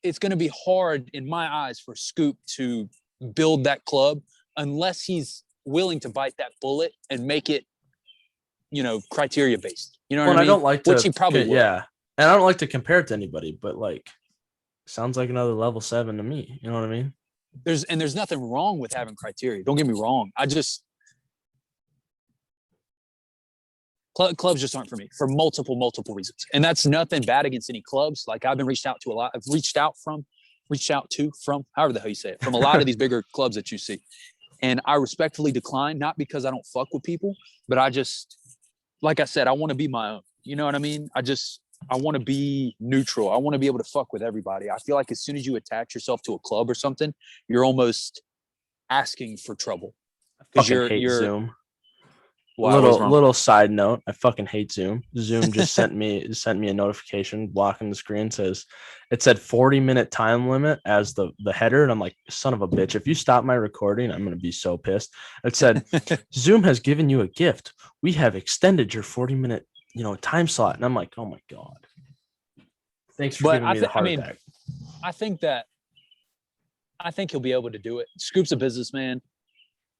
it's going to be hard in my eyes for Scoop to build that club unless he's willing to bite that bullet and make it, criteria based. You know what I mean? I don't like to, which he probably will. Yeah. And I don't like to compare it to anybody, but like, sounds like another level 7 to me. You know what I mean? There's nothing wrong with having criteria. Don't get me wrong. Clubs just aren't for me for multiple reasons. And that's nothing bad against any clubs. Like I've been reached out to a lot. I've reached out from however the hell you say it, from a lot of these bigger clubs that you see. And I respectfully decline, not because I don't fuck with people, but I just, like I said, I want to be my own. You know what I mean? I want to be neutral. I want to be able to fuck with everybody. I feel like as soon as you attach yourself to a club or something, you're almost asking for trouble. Because you're Zoom. Why? What's wrong? Little side note. I fucking hate Zoom. Zoom just sent me a notification blocking the screen. It said 40-minute time limit as the header. And I'm like, son of a bitch. If you stop my recording, I'm going to be so pissed. It said, Zoom has given you a gift. We have extended your 40-minute, time slot. And I'm like, oh my God. Thanks for giving me the heart attack. I think he'll be able to do it. Scoop's a businessman.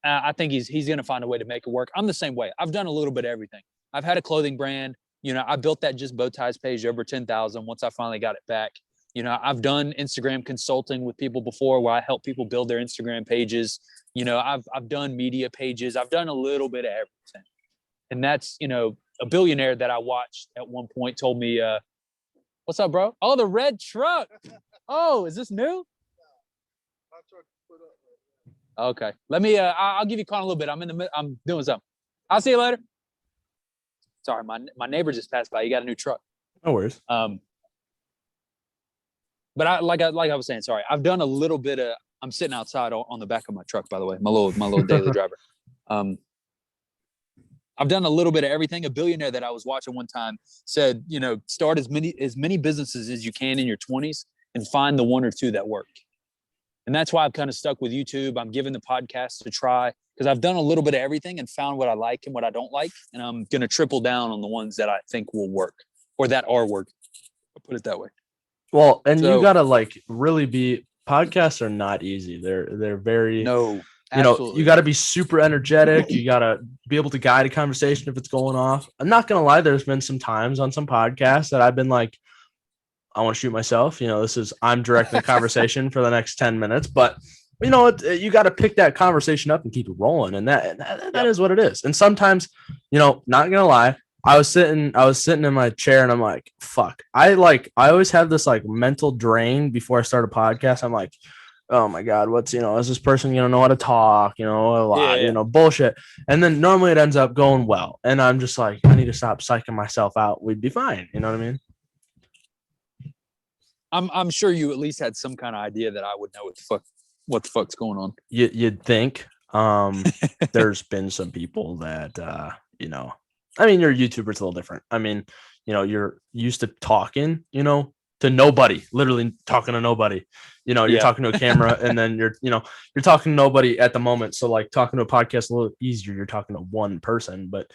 I think he's going to find a way to make it work. I'm the same way. I've done a little bit of everything. I've had a clothing brand. I built that Just Bowties page over 10,000 once I finally got it back. I've done Instagram consulting with people before where I help people build their Instagram pages. I've done media pages. I've done a little bit of everything. And that's, a billionaire that I watched at one point told me, what's up, bro? Oh, the red truck. Oh, is this new? Okay. Let me, I'll give you a call in a little bit. I'm doing something. I'll see you later. Sorry, my neighbor just passed by. You got a new truck. No worries. But like I was saying, sorry, I've done a little bit of, I'm sitting outside on the back of my truck, by the way, my little daily driver. I've done a little bit of everything. A billionaire that I was watching one time said, start as many businesses as you can in your 20s and find the one or two that work. And that's why I've kind of stuck with YouTube. I'm giving the podcast a try because I've done a little bit of everything and found what I like and what I don't like. And I'm going to triple down on the ones that I think will work or that are working. I'll put it that way. Well, and you got to really podcasts are not easy. They're very, absolutely. You got to be super energetic. You got to be able to guide a conversation if it's going off. I'm not going to lie. There's been some times on some podcasts that I've been like, I want to shoot myself. I'm directing the conversation for the next 10 minutes, but you got to pick that conversation up and keep it rolling. And that is what it is. And sometimes, not going to lie, I was sitting in my chair and I'm like, fuck, I always have this mental drain before I start a podcast. I'm like, oh my God, what's, is this person going to know how to talk, a lot, bullshit. And then normally it ends up going well. And I'm just like, I need to stop psyching myself out. We'd be fine. You know what I mean? I'm sure you at least had some kind of idea that I would know what the fuck's going on. You'd think. There's been some people that your YouTuber's a little different. You're used to talking, to nobody, literally talking to nobody. You're talking to a camera and then you're talking to nobody at the moment. So talking to a podcast a little easier. You're talking to one person, but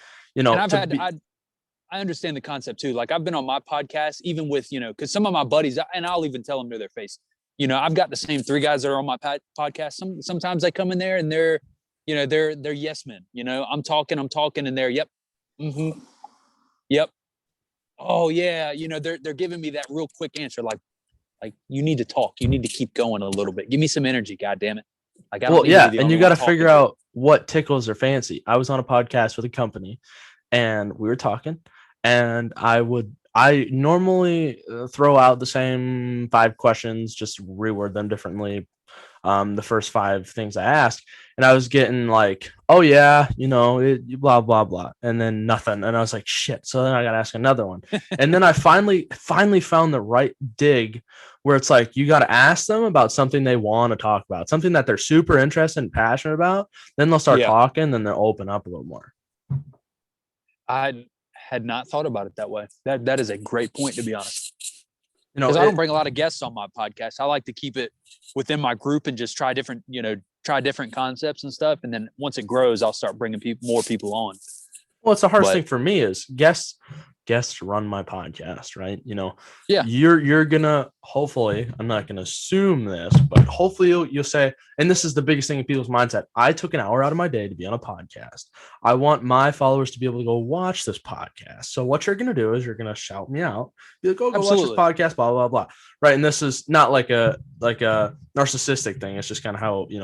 I understand the concept too. I've been on my podcast, even with, because some of my buddies, and I'll even tell them to their face, I've got the same 3 guys that are on my podcast. Sometimes they come in there and they're yes men. I'm talking and they're, yep. Mm-hmm. Yep. Oh yeah. They're giving me that real quick answer. Like you need to talk. You need to keep going a little bit. Give me some energy. God damn it. And you got to figure out what tickles their fancy. I was on a podcast with a company and we were talking. And I normally throw out the same 5 questions, just reword them differently. The first 5 things I asked, and I was getting oh yeah, blah, blah, blah. And then nothing. And I was like, shit. So then I got to ask another one. And then I finally found the right dig where it's you got to ask them about something they want to talk about, something that they're super interested and passionate about. Then they'll start talking, then they'll open up a little more. I had not thought about it that way. That is a great point, to be honest. Because I don't bring a lot of guests on my podcast. I like to keep it within my group and just try different concepts and stuff. And then once it grows, I'll start bringing more people on. Well, it's the hardest thing for me is guests run my podcast, right? Yeah. You're gonna, hopefully, I'm not gonna assume this, but hopefully you'll say, and this is the biggest thing in people's mindset, I took an hour out of my day to be on a podcast. I want my followers to be able to go watch this podcast. So what you're gonna do is you're gonna shout me out, be like, go watch this podcast, blah, blah, blah. Right. And this is not like a narcissistic thing. It's just kind of how it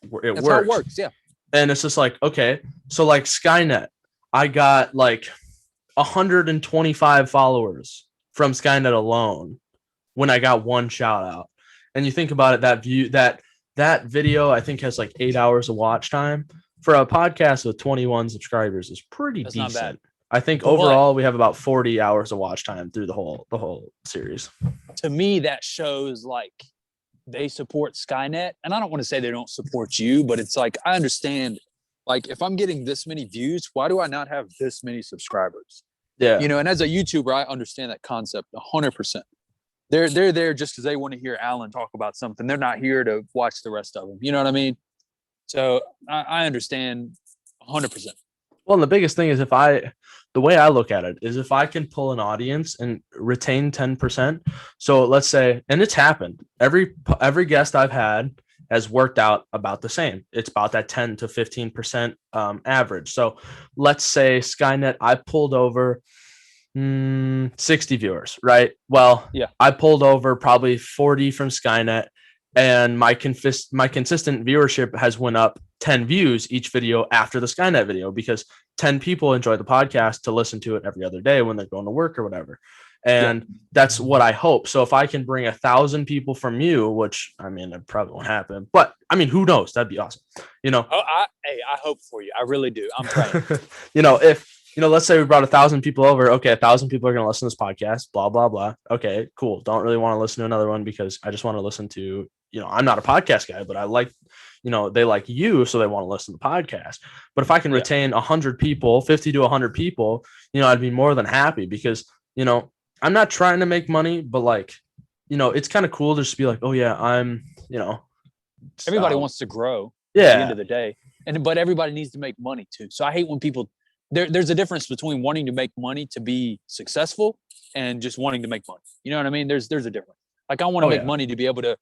works. How it works, yeah. And it's just okay, so Skynet, I got 125 followers from Skynet alone when I got one shout out. And you think about it, that video I think has 8 hours of watch time for a podcast with 21 subscribers is pretty decent. Not bad. I think overall we have about 40 hours of watch time through the whole series. To me, that shows they support Skynet, and I don't want to say they don't support you, but it's I understand Like if I'm getting this many views, why do I not have this many subscribers? Yeah. You know, and as a YouTuber, I understand that concept 100%. They're there just because they want to hear Alan talk about something. They're not here to watch the rest of them. You know what I mean? So I understand 100%. Well, and the biggest thing is the way I look at it is if I can pull an audience and retain 10%. So let's say, and it's happened. Every guest I've had has worked out about the same. It's about that 10 to 15% average. So let's say Skynet, I pulled over 60 viewers, right? Well, Yeah. I pulled over probably 40 from Skynet, and my consistent viewership has went up 10 views each video after the Skynet video because 10 people enjoy the podcast to listen to it every other day when they're going to work or whatever. And that's what I hope. So if I can bring 1,000 people from you, which I mean, it probably won't happen, but I mean, who knows? That'd be awesome. You know, I hope for you. I really do. I'm praying. You know, let's say we brought 1,000 people over. Okay, 1,000 people are going to listen to this podcast, blah, blah, blah. Okay, cool. Don't really want to listen to another one because I just want to listen to, I'm not a podcast guy, but I like, they like you, so they want to listen to the podcast. But if I can retain 100 people, 50 to 100 people, I'd be more than happy because, I'm not trying to make money, but like, it's kind of cool to just be like, oh yeah, I'm, everybody wants to grow at the end of the day. But everybody needs to make money too. So I hate when people, there's a difference between wanting to make money to be successful and just wanting to make money. You know what I mean? There's a difference. Like I want to make money to be able to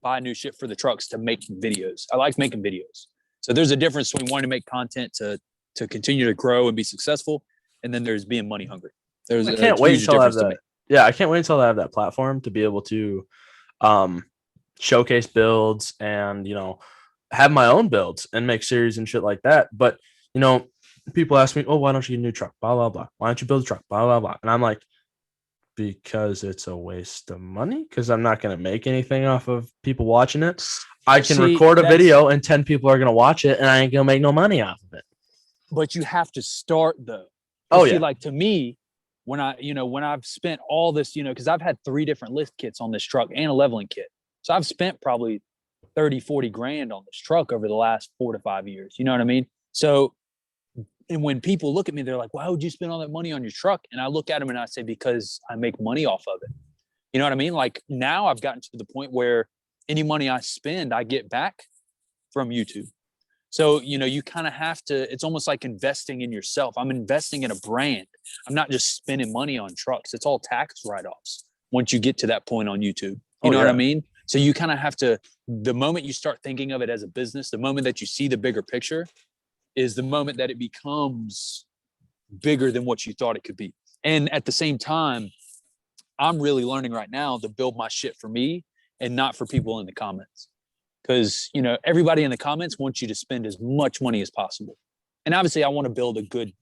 buy new shit for the trucks to make videos. I like making videos. So there's a difference between wanting to make content to continue to grow and be successful. And then there's being money hungry. I can't wait until I have that. Yeah, I can't wait until I have that platform to be able to showcase builds and, have my own builds and make series and shit like that. But, people ask me, oh, why don't you get a new truck? Blah, blah, blah. Why don't you build a truck? Blah, blah, blah. And I'm like, because it's a waste of money because I'm not going to make anything off of people watching it. I can record a video and 10 people are going to watch it and I ain't going to make no money off of it. But you have to start though. Like to me, when I've spent all this, because I've had 3 different lift kits on this truck and a leveling kit. So I've spent probably 30, 40 grand on this truck over the last 4 to 5 years. You know what I mean? So, and when people look at me, they're like, why would you spend all that money on your truck? And I look at them and I say, because I make money off of it. You know what I mean? Like now I've gotten to the point where any money I spend, I get back from YouTube. So, you kind of have to, it's almost like investing in yourself. I'm investing in a brand. I'm not just spending money on trucks. It's all tax write-offs once you get to that point on YouTube. You know what I mean? So you kind of have to, the moment you start thinking of it as a business, the moment that you see the bigger picture is the moment that it becomes bigger than what you thought it could be. And at the same time, I'm really learning right now to build my shit for me and not for people in the comments. Because, everybody in the comments wants you to spend as much money as possible. And obviously I want to build a good,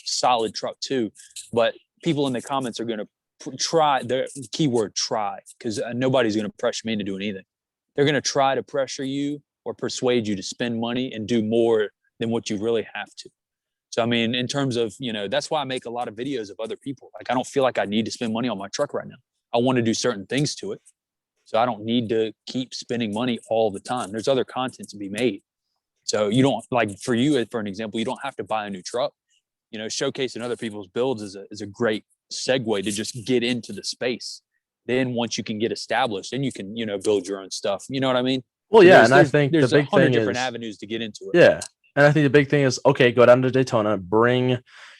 solid truck too. But people in the comments are going to try, the keyword try, because nobody's going to pressure me into doing anything. They're going to try to pressure you or persuade you to spend money and do more than what you really have to. So, I mean, in terms of, that's why I make a lot of videos of other people. Like, I don't feel like I need to spend money on my truck right now. I want to do certain things to it. So I don't need to keep spending money all the time. There's other content to be made. So you don't, like for you, for an example, you don't have to buy a new truck. Showcasing other people's builds is a great segue to just get into the space. Then once you can get established, then you can, build your own stuff. You know what I mean? Well, yeah. And I think there's the big 100 thing different is, avenues to get into it. Yeah. And I think the big thing is, okay, go down to Daytona, bring,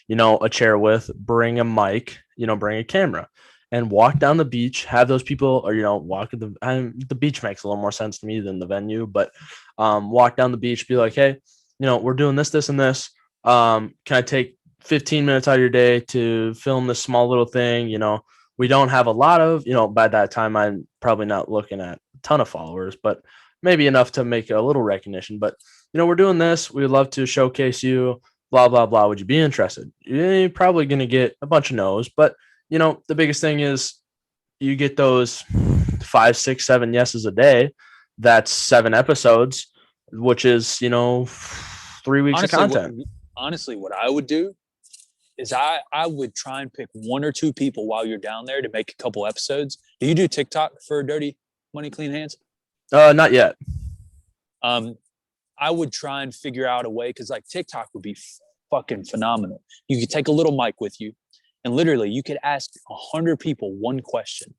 a chair with, bring a mic, bring a camera. And walk down the beach, have those people, or, walk at the beach makes a little more sense to me than the venue, but walk down the beach, be like, hey, we're doing this, this, and this. Can I take 15 minutes out of your day to film this small little thing? We don't have a lot of, by that time, I'm probably not looking at a ton of followers, but maybe enough to make a little recognition. But, we're doing this. We'd love to showcase you, blah, blah, blah. Would you be interested? You're probably going to get a bunch of no's, but the biggest thing is you get those 5, 6, 7 yeses a day. That's 7 episodes, which is, 3 weeks of content. Honestly, what I would do is I would try and pick 1 or 2 people while you're down there to make a couple episodes. Do you do TikTok for Dirty Money Clean Hands? Not yet. I would try and figure out a way, because like TikTok would be fucking phenomenal. You could take a little mic with you, and literally you could ask 100 people one question,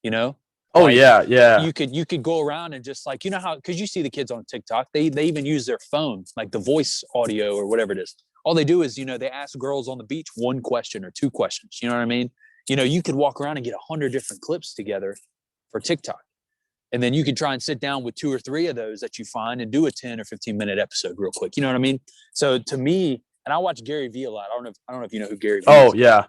you know? Oh, like, yeah. You could go around and just like, you know how, because you see the kids on TikTok, they even use their phone, like the voice audio or whatever it is. All they do is, you know, they ask girls on the beach one question or two questions. You know what I mean? You know, you could walk around and get 100 different clips together for TikTok. And then you can try and sit down with 2 or 3 of those that you find and do a 10 or 15-minute episode real quick. You know what I mean? So to me, and I watch Gary Vee a lot. I don't know if you know who Gary Vee is. Oh, yeah.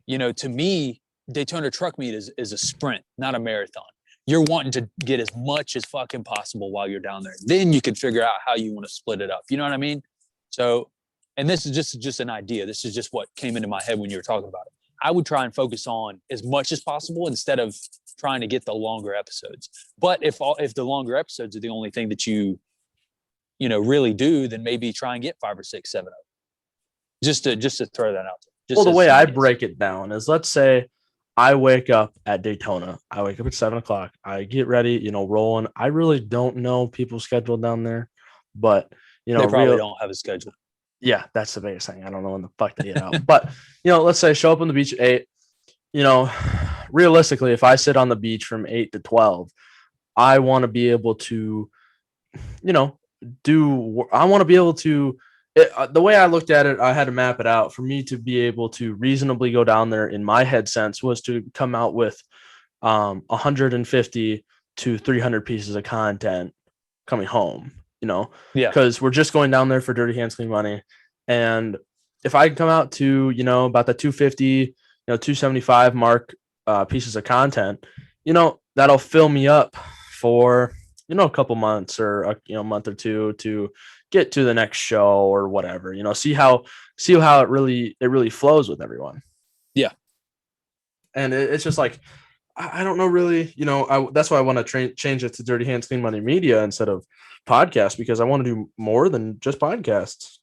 You know, to me, Daytona Truck Meet is a sprint, not a marathon. You're wanting to get as much as fucking possible while you're down there. Then you can figure out how you want to split it up. You know what I mean? So, and this is just an idea. This is just what came into my head when you were talking about it. I would try and focus on as much as possible instead of trying to get the longer episodes. But if the longer episodes are the only thing that you really do, then maybe try and get 5 or 6, 7 of them. Just to throw that out there. Well, the way I break it down is, let's say I wake up at Daytona. I wake up at 7:00. I get ready, rolling. I really don't know people's schedule down there, but they probably don't have a schedule. Yeah, that's the biggest thing. I don't know when the fuck they get out. But, let's say show up on the beach at 8. Realistically, if I sit on the beach from 8 to 12, I want to be able to, I want to be able to, the way I looked at it, I had to map it out. For me to be able to reasonably go down there, in my head sense, was to come out with 150 to 300 pieces of content coming home. Because we're just going down there for Dirty Hands Clean Money. And if I come out to, about the 250, 275 mark pieces of content, that'll fill me up for, a couple months or a month or two to get to the next show or whatever, see how it really flows with everyone. Yeah. And it's just like, I don't know really, that's why I want to change it to Dirty Hands Clean Money Media instead of podcast, because I want to do more than just podcasts.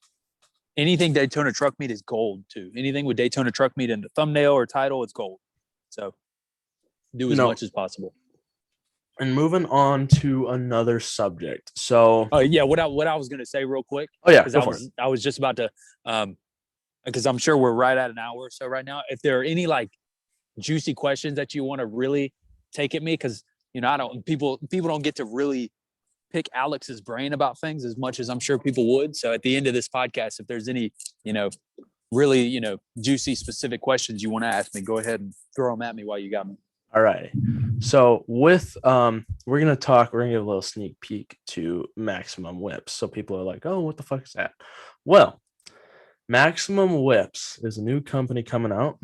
Anything Daytona Truck Meet is gold too. Anything with Daytona Truck Meet in the thumbnail or title, it's gold. So do as much as possible. And moving on to another subject. So what I was going to say real quick. Oh yeah, I was just about to because I'm sure we're right at an hour or so right now. If there are any like juicy questions that you want to really take at me, because people don't get to really pick Alex's brain about things as much as I'm sure people would. So at the end of this podcast, if there's any really juicy specific questions you want to ask me, go ahead and throw them at me while you got me. All right. So with we're gonna give a little sneak peek to Maximum Whips. So people are like, oh, what the fuck is that? Well, Maximum Whips is a new company coming out.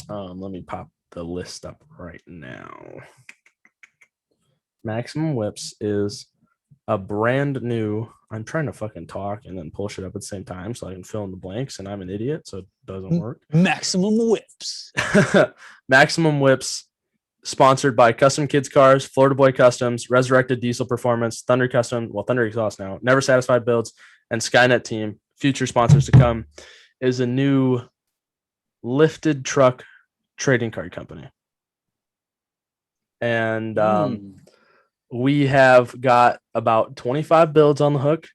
Let me pop the list up right now. Maximum Whips is a brand new, I'm trying to fucking talk and then pull shit up at the same time so I can fill in the blanks, and I'm an idiot, so it doesn't work. Maximum Whips. Maximum Whips, sponsored by Custom Kids Cars, Florida Boy Customs, Resurrected Diesel Performance, Thunder Exhaust now, Never Satisfied Builds, and Skynet Team, future sponsors to come, is a new lifted truck trading card company. And we have got about 25 builds on the hook.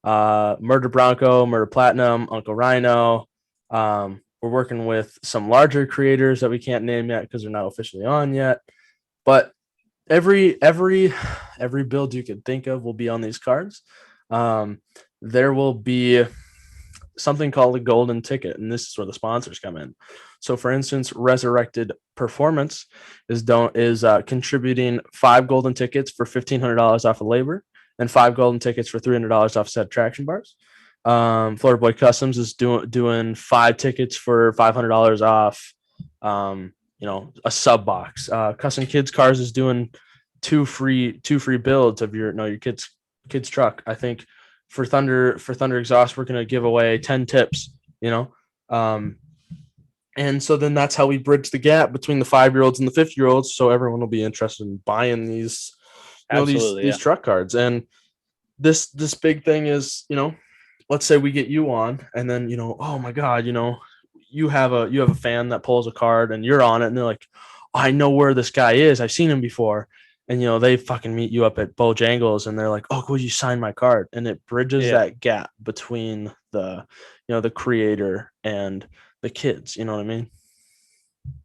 Murder Bronco, Murder Platinum, Uncle Rhino. We're working with some larger creators that we can't name yet because they're not officially on yet. But every build you could think of will be on these cards. There will be something called a golden ticket, and this is where the sponsors come in. So, for instance, Resurrected Performance is contributing 5 golden tickets for $1,500 off of labor, and 5 golden tickets for $300 off set traction bars. Florida Boy Customs is doing 5 tickets for $500 off. A sub box. Custom Kids Cars is doing 2 free builds of your kid's truck. I think for Thunder Exhaust, we're gonna give away 10 tips. And so then that's how we bridge the gap between the 5-year-olds and the 50-year-olds. So everyone will be interested in buying these, these truck cards. And this big thing is, let's say we get you on, and then, oh my God, you have a fan that pulls a card and you're on it, and they're like, oh, I know where this guy is. I've seen him before. and they fucking meet you up at Bojangles and they're like, oh, will you sign my card? And it bridges that gap between the the creator and the kids, you know what I mean?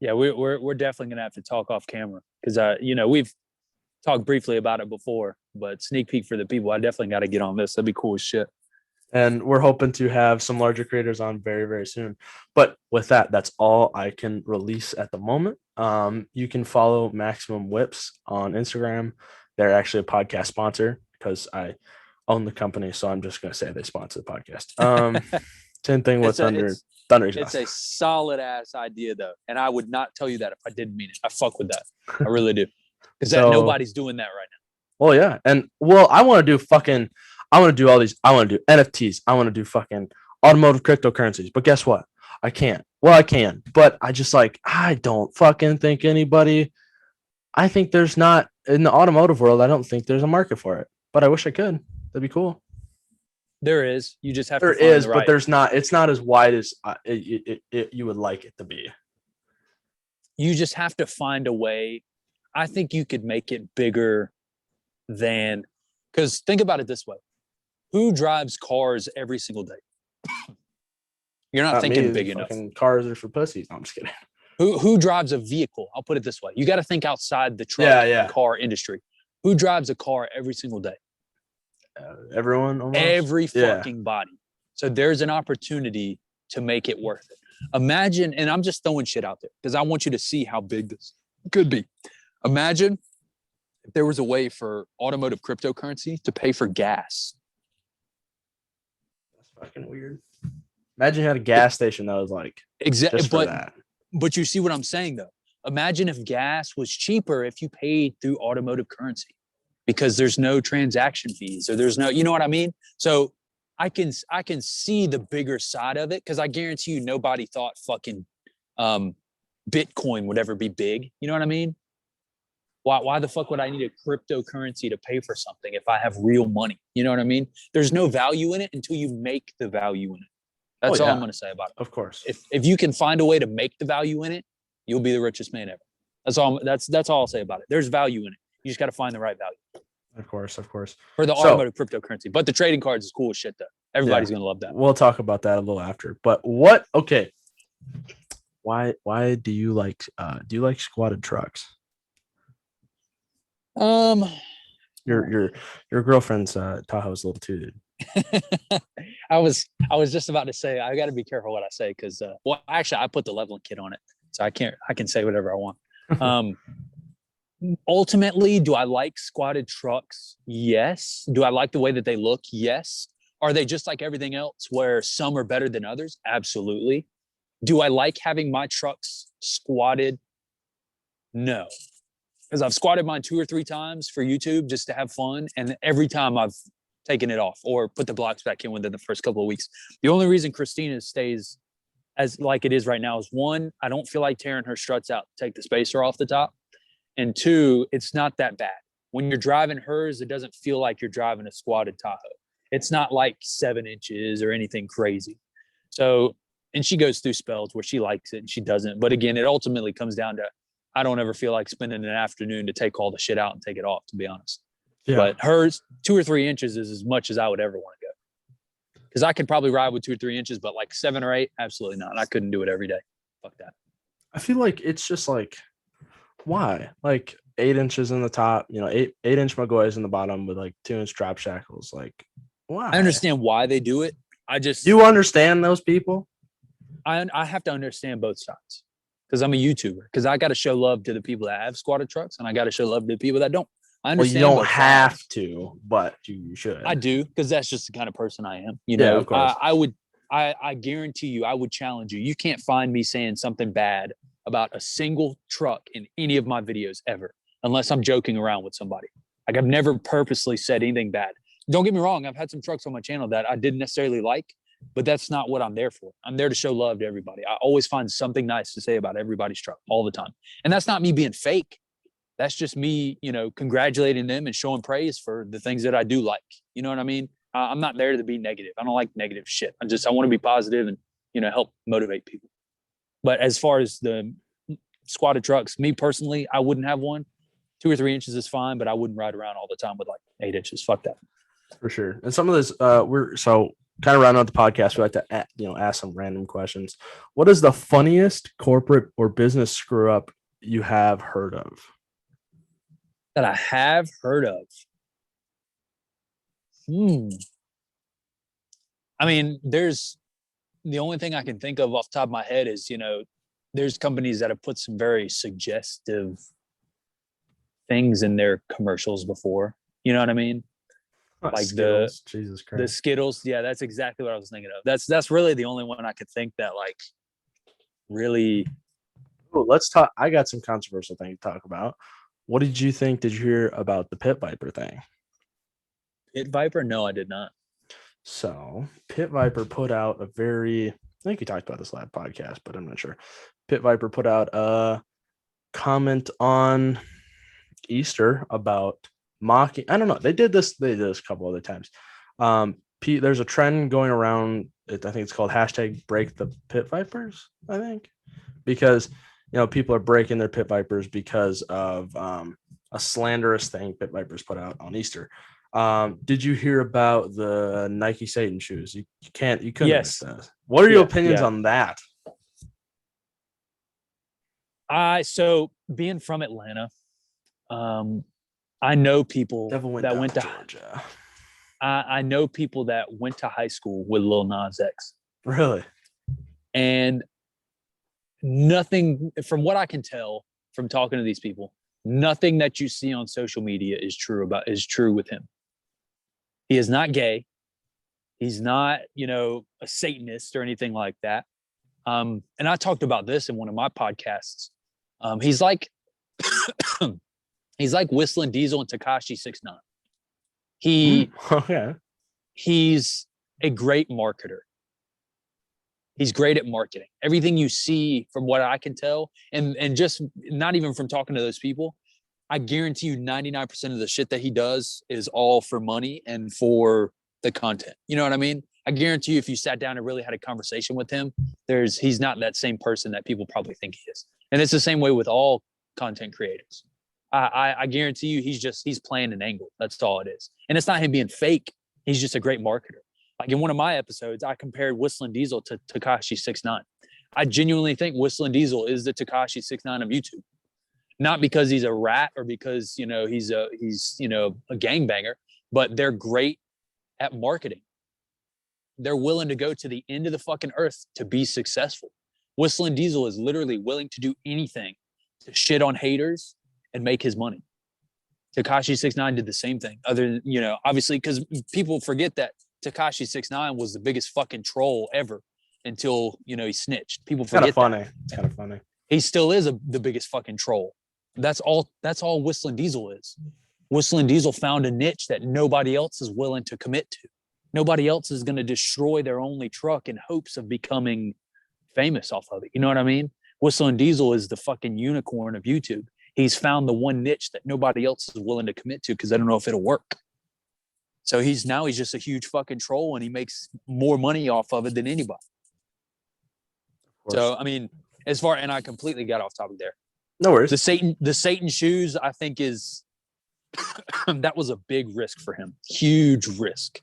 Yeah, we're definitely gonna have to talk off camera because we've talked briefly about it before, but sneak peek for the people, I definitely got to get on this. That'd be cool as shit. And we're hoping to have some larger creators on very, very soon. But with that, that's all I can release at the moment. You can follow Maximum Whips on Instagram. They're actually a podcast sponsor because I own the company. So I'm just going to say they sponsor the podcast. Same thing with Thunder It's Exhaust. a solid ass idea though. And I would not tell you that if I didn't mean it. I fuck with that. I really do. Because nobody's doing that right now. Well, yeah. And I want to do all these. I want to do NFTs. I want to do fucking automotive cryptocurrencies. But guess what? I can't. Well, I can. But I don't fucking think anybody. I think there's not in the automotive world. I don't think there's a market for it. But I wish I could. That'd be cool. There is. You just have to. There is, but there's not. It's not as wide as you would like it to be. You just have to find a way. I think you could make it bigger than, because think about it this way. Who drives cars every single day? You're not thinking big enough. Cars are for pussies. No, I'm just kidding. Who drives a vehicle? I'll put it this way. You got to think outside the truck and car industry. Who drives a car every single day? Everyone. Almost. Every fucking body. So there's an opportunity to make it worth it. Imagine, and I'm just throwing shit out there because I want you to see how big this could be. Imagine if there was a way for automotive cryptocurrency to pay for gas. That's fucking weird. Imagine you had a gas station that was like exactly just for that. But you see what I'm saying though. Imagine if gas was cheaper if you paid through automotive currency, because there's no transaction fees or there's no, you know what I mean? So I can see the bigger side of it, because I guarantee you nobody thought fucking Bitcoin would ever be big. You know what I mean? Why the fuck would I need a cryptocurrency to pay for something if I have real money? You know what I mean? There's no value in it until you make the value in it. That's all I'm going to say about it. Of course. If you can find a way to make the value in it, you'll be the richest man ever. That's all I'll say about it. There's value in it. You just got to find the right value. Of course. For the automotive cryptocurrency. But the trading cards is cool as shit though. Everybody's going to love that. We'll talk about that a little after. But okay. Why do you like squatted trucks? Your girlfriend's Tahoe is a little too, dude. I was just about to say I got to be careful what I say because actually I put the leveling kit on it, so I can say whatever I want. Ultimately, do I like squatted trucks? Yes. Do I like the way that they look? Yes. Are they just like everything else where some are better than others? Absolutely. Do I like having my trucks squatted? No. Because I've squatted mine 2 or 3 times for YouTube just to have fun. And every time I've taken it off or put the blocks back in within the first couple of weeks. The only reason Christina stays as like it is right now is 1, I don't feel like tearing her struts out to take the spacer off the top. And 2, it's not that bad. When you're driving hers, it doesn't feel like you're driving a squatted Tahoe. It's not like 7 inches or anything crazy. So, and she goes through spells where she likes it and she doesn't. But again, it ultimately comes down to, I don't ever feel like spending an afternoon to take all the shit out and take it off, to be honest. Yeah. But hers, 2 or 3 inches is as much as I would ever want to go. Because I could probably ride with 2 or 3 inches, but like 7 or 8, absolutely not. I couldn't do it every day. Fuck that. I feel like it's just like, why? Like 8 inches in the top, 8-inch Magoys in the bottom with like 2-inch drop shackles. Like, why? I understand why they do it. You understand those people? I have to understand both sides because I'm a YouTuber. Because I got to show love to the people that have squatted trucks, and I got to show love to the people that don't. I understand. Well, you don't have to, but you should. I do, because that's just the kind of person I am. You know, of course. I guarantee you, I would challenge you. You can't find me saying something bad about a single truck in any of my videos ever, unless I'm joking around with somebody. Like I've never purposely said anything bad. Don't get me wrong. I've had some trucks on my channel that I didn't necessarily like, but that's not what I'm there for. I'm there to show love to everybody. I always find something nice to say about everybody's truck all the time. And that's not me being fake. That's just me, congratulating them and showing praise for the things that I do like. You know what I mean? I'm not there to be negative. I don't like negative shit. I want to be positive and, help motivate people. But as far as the squatted trucks, me personally, I wouldn't have one. 2 or 3 inches is fine, but I wouldn't ride around all the time with like 8 inches. Fuck that. For sure. And some of this, we're so kind of rounding out the podcast. We like to, ask some random questions. What is the funniest corporate or business screw up you have heard of? That I have heard of. I mean, there's the only thing I can think of off the top of my head is, there's companies that have put some very suggestive things in their commercials before. You know what I mean? Like Skittles. Jesus Christ. The Skittles. Yeah, that's exactly what I was thinking of. That's really the only one I could think that like really. Ooh, let's talk. I got some controversial thing to talk about. What did you think? Did you hear about the Pit Viper thing? Pit Viper? No, I did not. So Pit Viper put out I think we talked about this last podcast, but I'm not sure. Pit Viper put out a comment on Easter about mocking. I don't know. They did this a couple other times. There's a trend going around. I think it's called #BreakThePitVipers. I think because people are breaking their Pit Vipers because of a slanderous thing Pit Vipers put out on Easter. Did you hear about the Nike Satan shoes? You couldn't miss that. What are your opinions on that? So being from Atlanta, I know people that went to Georgia. I know people that went to high school with Lil Nas X. Really? And nothing, from what I can tell from talking to these people, nothing that you see on social media is true with him. He is not gay. He's not, a Satanist or anything like that. And I talked about this in one of my podcasts. He's like Whistling Diesel and Tekashi 6ix9ine. He's a great marketer. He's great at marketing. Everything you see, from what I can tell, and just not even from talking to those people, I guarantee you 99% of the shit that he does is all for money and for the content. You know what I mean? I guarantee you if you sat down and really had a conversation with him, he's not that same person that people probably think he is. And it's the same way with all content creators. I guarantee you he's playing an angle. That's all it is. And it's not him being fake. He's just a great marketer. Like in one of my episodes, I compared Whistling Diesel to Tekashi 6ix9ine. I genuinely think Whistling Diesel is the Tekashi 6ix9ine of YouTube. Not because he's a rat or because, he's a gangbanger, but they're great at marketing. They're willing to go to the end of the fucking earth to be successful. Whistling Diesel is literally willing to do anything to shit on haters and make his money. Tekashi 6ix9ine did the same thing. Other than, obviously, because people forget that Tekashi 6ix9ine was the biggest fucking troll ever until, he snitched. People forget that. It's kind of funny. He still is the biggest fucking troll. That's all Whistling Diesel is. Whistling Diesel found a niche that nobody else is willing to commit to. Nobody else is going to destroy their only truck in hopes of becoming famous off of it. You know what I mean? Whistling Diesel is the fucking unicorn of YouTube. He's found the one niche that nobody else is willing to commit to because they don't know if it'll work. So he's just a huge fucking troll and he makes more money off of it than anybody. So, I mean, and I completely got off topic there. No worries. The Satan shoes, I think that was a big risk for him. Huge risk.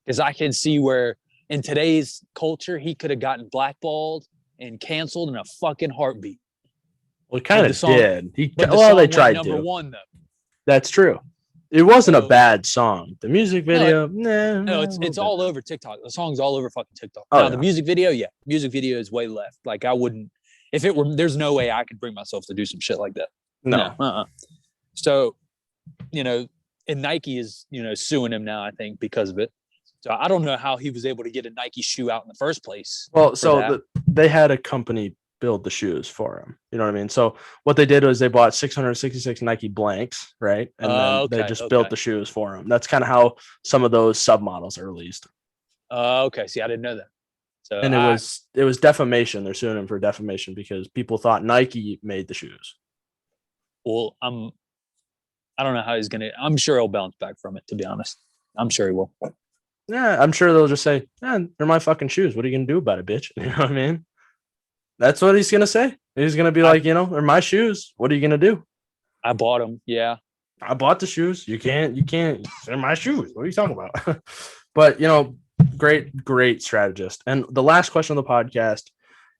Because I can see where in today's culture, he could have gotten blackballed and canceled in a fucking heartbeat. Well, he kind of did. They tried to. Number one, though. That's true. It wasn't a bad song. The music video, no, it's all over TikTok. The song's all over fucking TikTok. The music video, music video is way left. Like I wouldn't, if it were, there's no way I could bring myself to do some shit like that. No. So, and Nike is, suing him now, I think, because of it. So I don't know how he was able to get a Nike shoe out in the first place. Well, so they had a company build the shoes for him. You know what I mean? So what they did was they bought 666 Nike blanks, right? And then they just built the shoes for him. That's kind of how some of those submodels are released. Okay. See, I didn't know that. So and it was defamation. They're suing him for defamation because people thought Nike made the shoes. Well, I don't know how he's gonna. I'm sure he'll bounce back from it. To be honest, I'm sure he will. Yeah, I'm sure they'll just say, "They're my fucking shoes. What are you gonna do about it, bitch?" You know what I mean? That's what he's gonna say. He's gonna be like, they're my shoes. What are you gonna do? I bought them. Yeah, I bought the shoes. You can't. They're my shoes. What are you talking about? But great strategist. And the last question of the podcast: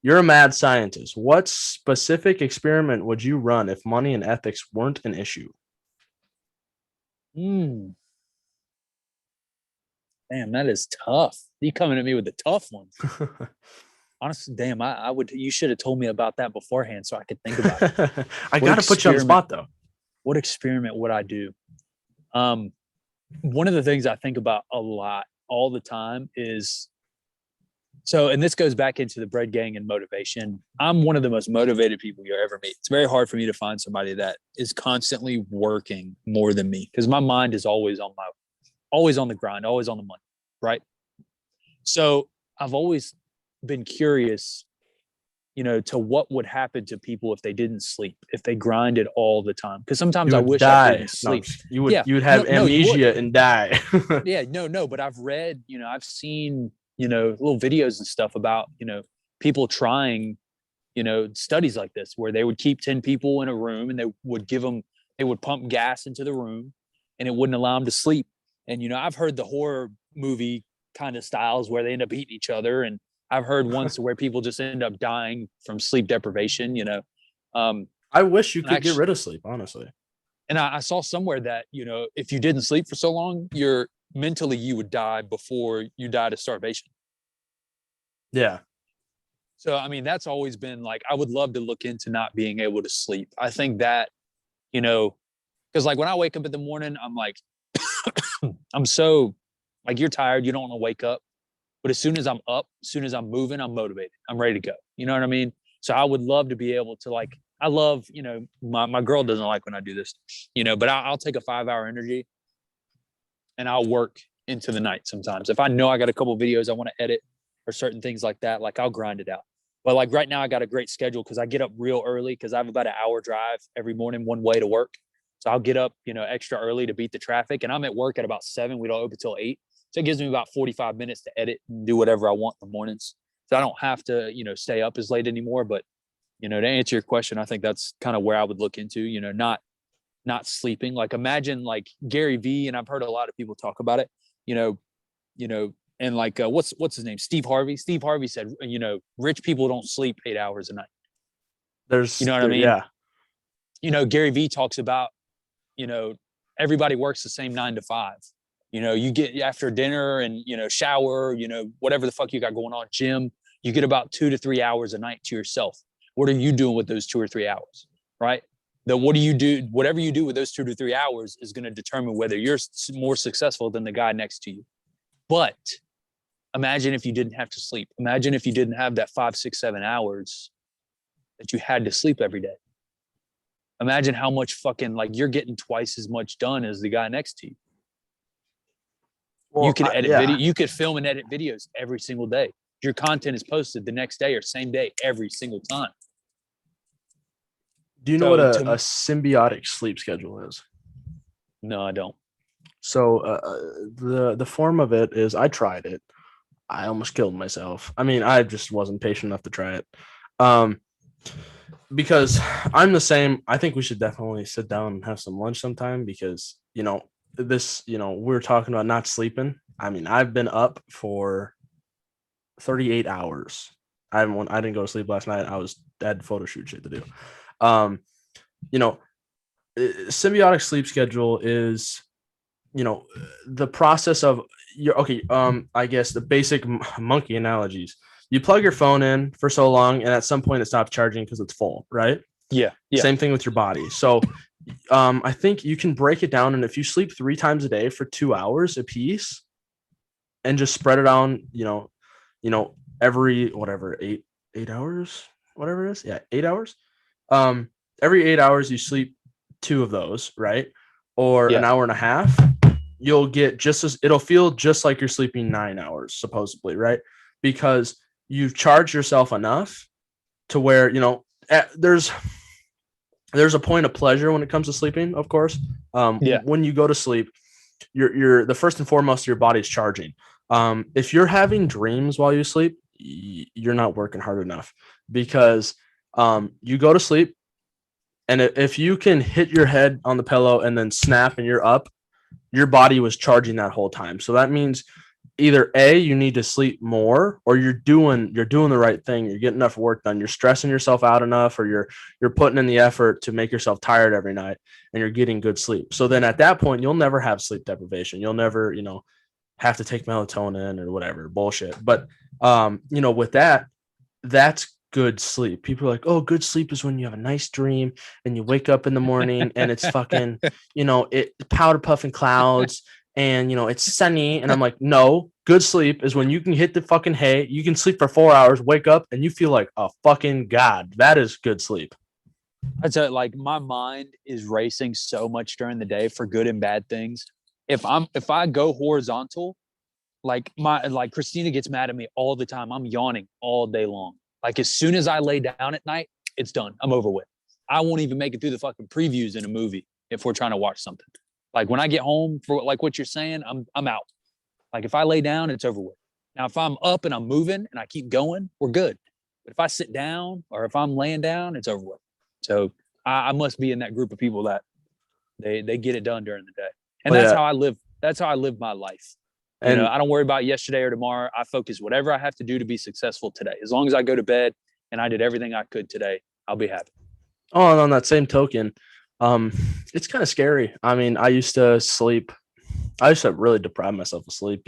you're a mad scientist. What specific experiment would you run if money and ethics weren't an issue? Damn, that is tough. You coming at me with the tough ones. Honestly, damn, I would. You should have told me about that beforehand so I could think about it. I got to put you on the spot, though. What experiment would I do? One of the things I think about a lot, all the time, is and this goes back into the bread gang and motivation. I'm one of the most motivated people you'll ever meet. It's very hard for me to find somebody that is constantly working more than me, because my mind is always on the grind, always on the money, right? So I've always been curious, to what would happen to people if they didn't sleep, if they grinded all the time. Because sometimes I wish I didn't sleep. No, you would have amnesia and die. Yeah, no, but I've read, I've seen, little videos and stuff about, people trying, studies like this, where they would keep 10 people in a room and they would pump gas into the room and it wouldn't allow them to sleep. And, I've heard the horror movie kind of styles where they end up eating each other. And I've heard once where people just end up dying from sleep deprivation, I wish you could get rid of sleep, honestly. And I saw somewhere that, if you didn't sleep for so long, mentally you would die before you died of starvation. Yeah. So, I mean, that's always been like, I would love to look into not being able to sleep. I think that, because like when I wake up in the morning, I'm like, I'm so like, you're tired, you don't want to wake up. But as soon as I'm up, as soon as I'm moving, I'm motivated. I'm ready to go. You know what I mean? So I would love to be able to I love, my girl doesn't like when I do this, but I'll take a 5-hour energy and I'll work into the night sometimes. If I know I got a couple of videos I want to edit or certain things like that, I'll grind it out. But right now I got a great schedule because I get up real early because I have about an hour drive every morning one way to work. So I'll get up, extra early to beat the traffic. And I'm at work at about 7. We don't open till 8. So it gives me about 45 minutes to edit and do whatever I want in the mornings. So I don't have to, stay up as late anymore. But, to answer your question, I think that's kind of where I would look into, not sleeping. Imagine Gary Vee, and I've heard a lot of people talk about it, and what's his name? Steve Harvey. Steve Harvey said, rich people don't sleep 8 hours a night. There's, what I mean? Yeah. Gary Vee talks about, everybody works the same 9 to 5. You get after dinner and, shower, whatever the fuck you got going on, gym, you get about 2 to 3 hours a night to yourself. What are you doing with those 2 or 3 hours? Right. Then what do you do? Whatever you do with those 2 to 3 hours is going to determine whether you're more successful than the guy next to you. But imagine if you didn't have to sleep. Imagine if you didn't have that 5, 6, 7 hours that you had to sleep every day. Imagine how much fucking you're getting twice as much done as the guy next to you. Well, you could edit video. You could film and edit videos every single day. Your content is posted the next day or same day every single time. Do you know what a symbiotic sleep schedule is? No, I don't. So the form of it is, I tried it. I almost killed myself. I mean, I just wasn't patient enough to try it. Because I'm the same. I think we should definitely sit down and have some lunch sometime because, we're talking about not sleeping. I mean, I've been up for 38 hours. I didn't go to sleep last night. I had photo shoot shit to do. Symbiotic sleep schedule is, the process of I guess the basic monkey analogies. You plug your phone in for so long, and at some point it stops charging because it's full, right? Yeah. Same thing with your body. So I think you can break it down, and if you sleep 3 times a day for 2 hours a piece and just spread it on, every whatever 8 hours, whatever it is. Yeah, 8 hours. Every 8 hours you sleep 2 of those, right? Or an hour and a half, you'll get it'll feel just like you're sleeping 9 hours, supposedly, right? Because you've charged yourself enough to where, there's a point of pleasure when it comes to sleeping, of course. When you go to sleep, you're the first and foremost, your body's charging. If you're having dreams while you sleep, you're not working hard enough because you go to sleep, And if you can hit your head on the pillow and then snap and you're up, your body was charging that whole time. So that means either A, you need to sleep more, or you're doing the right thing. You're getting enough work done. You're stressing yourself out enough, or you're putting in the effort to make yourself tired every night, and you're getting good sleep. So then at that point, you'll never have sleep deprivation. You'll never, have to take melatonin or whatever bullshit. But with that, that's good sleep. People are like, oh, good sleep is when you have a nice dream and you wake up in the morning and it's fucking, it powder puffing clouds and it's sunny. And I'm like, no, good sleep is when you can hit the fucking hay, you can sleep for 4 hours, wake up, and you feel like a fucking god. That is good sleep. I'd say, like, my mind is racing so much during the day for good and bad things. If I go horizontal, like Christina gets mad at me all the time. I'm yawning all day long. Like, as soon as I lay down at night, it's done. I'm over with. I won't even make it through the fucking previews in a movie if we're trying to watch something. Like, when I get home, for like what you're saying, I'm out. Like, if I lay down, it's over with. Now, if I'm up and I'm moving and I keep going, we're good. But if I sit down or if I'm laying down, it's over with. So I must be in that group of people that they get it done during the day. And that's how I live. That's how I live my life. And I don't worry about yesterday or tomorrow. I focus whatever I have to do to be successful today. As long as I go to bed and I did everything I could today, I'll be happy. Oh, and on that same token, it's kind of scary. I mean, I used to really deprive myself of sleep.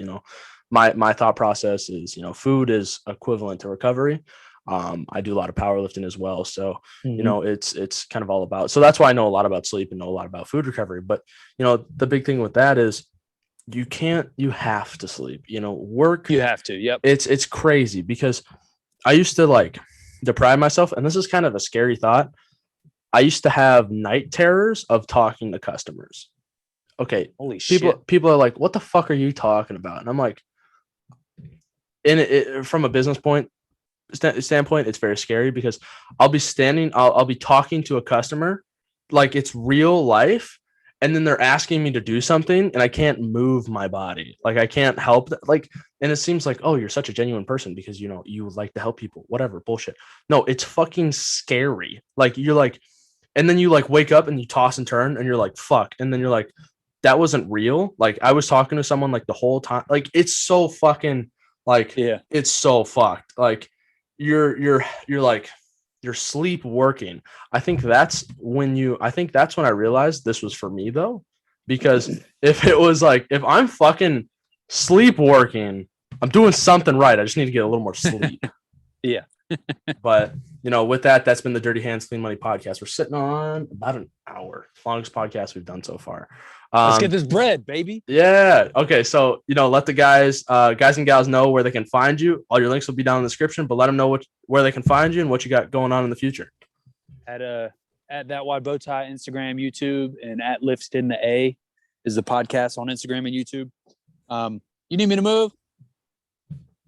My thought process is, food is equivalent to recovery. I do a lot of powerlifting as well. So, it's kind of all about, so that's why I know a lot about sleep and know a lot about food recovery. But, the big thing with that is you have to sleep, work. You have to. Yep. It's crazy because I used to like deprive myself. And this is kind of a scary thought. I used to have night terrors of talking to customers. Okay. Holy shit. People are like, what the fuck are you talking about? And I'm like, from a business standpoint, it's very scary because I'll be talking to a customer like it's real life. And then they're asking me to do something and I can't move my body. Like I can't help that. Like, and it seems like, oh, you're such a genuine person because, you like to help people, whatever bullshit. No, it's fucking scary. Like you're like, and then you like wake up and you toss and turn and you're like, fuck. And then you're like, that wasn't real. Like I was talking to someone like the whole time. Like it's so fucking like, yeah, it's so fucked. Like you're like, your sleep working. I think that's when I realized this was for me though, because if it was like, if I'm fucking sleep working, I'm doing something right. I just need to get a little more sleep. Yeah. But with that's been the Dirty Hands Clean Money podcast. We're sitting on about an hour, longest podcast we've done so far. Let's get this bread, baby. Yeah. Okay. So, let the guys and gals know where they can find you. All your links will be down in the description, but let them know where they can find you and what you got going on in the future. At That Wide Bowtie, Instagram, YouTube, and at Lifted in the A is the podcast on Instagram and YouTube. You need me to move?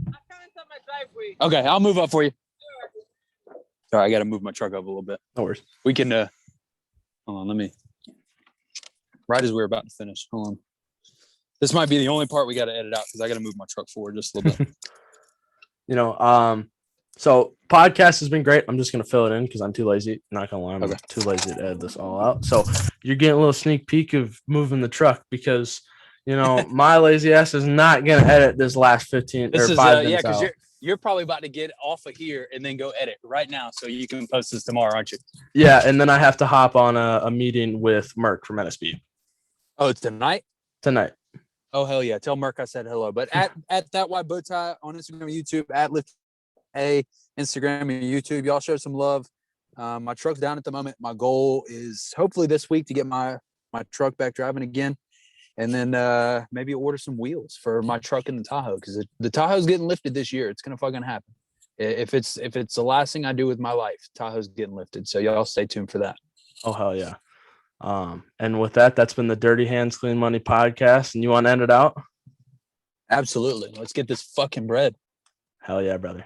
I'm coming to my driveway. Okay, I'll move up for you. Sorry, I got to move my truck up a little bit. No worries. We can, hold on, let me. Right as we're about to finish. Hold on. This might be the only part we got to edit out because I got to move my truck forward just a little bit. So podcast has been great. I'm just going to fill it in because I'm too lazy. Not going to lie. I'm too lazy to edit this all out. So you're getting a little sneak peek of moving the truck because, my lazy ass is not going to edit this last 15 or 5 minutes because you're probably about to get off of here and then go edit right now so you can post this tomorrow, aren't you? Yeah, and then I have to hop on a meeting with Merck from NSB. Oh, it's tonight? Tonight. Oh, hell yeah. Tell Merck I said hello. But at That Wide Bowtie on Instagram and YouTube, at Lift A, Instagram and YouTube. Y'all show some love. My truck's down at the moment. My goal is hopefully this week to get my truck back driving again. And then maybe order some wheels for my truck in the Tahoe because the Tahoe's getting lifted this year. It's going to fucking happen. If it's the last thing I do with my life, Tahoe's getting lifted. So y'all stay tuned for that. Oh, hell yeah. And with that's been the Dirty Hands Clean Money podcast. And you want to end it out? Absolutely. Let's get this fucking bread. Hell yeah, brother.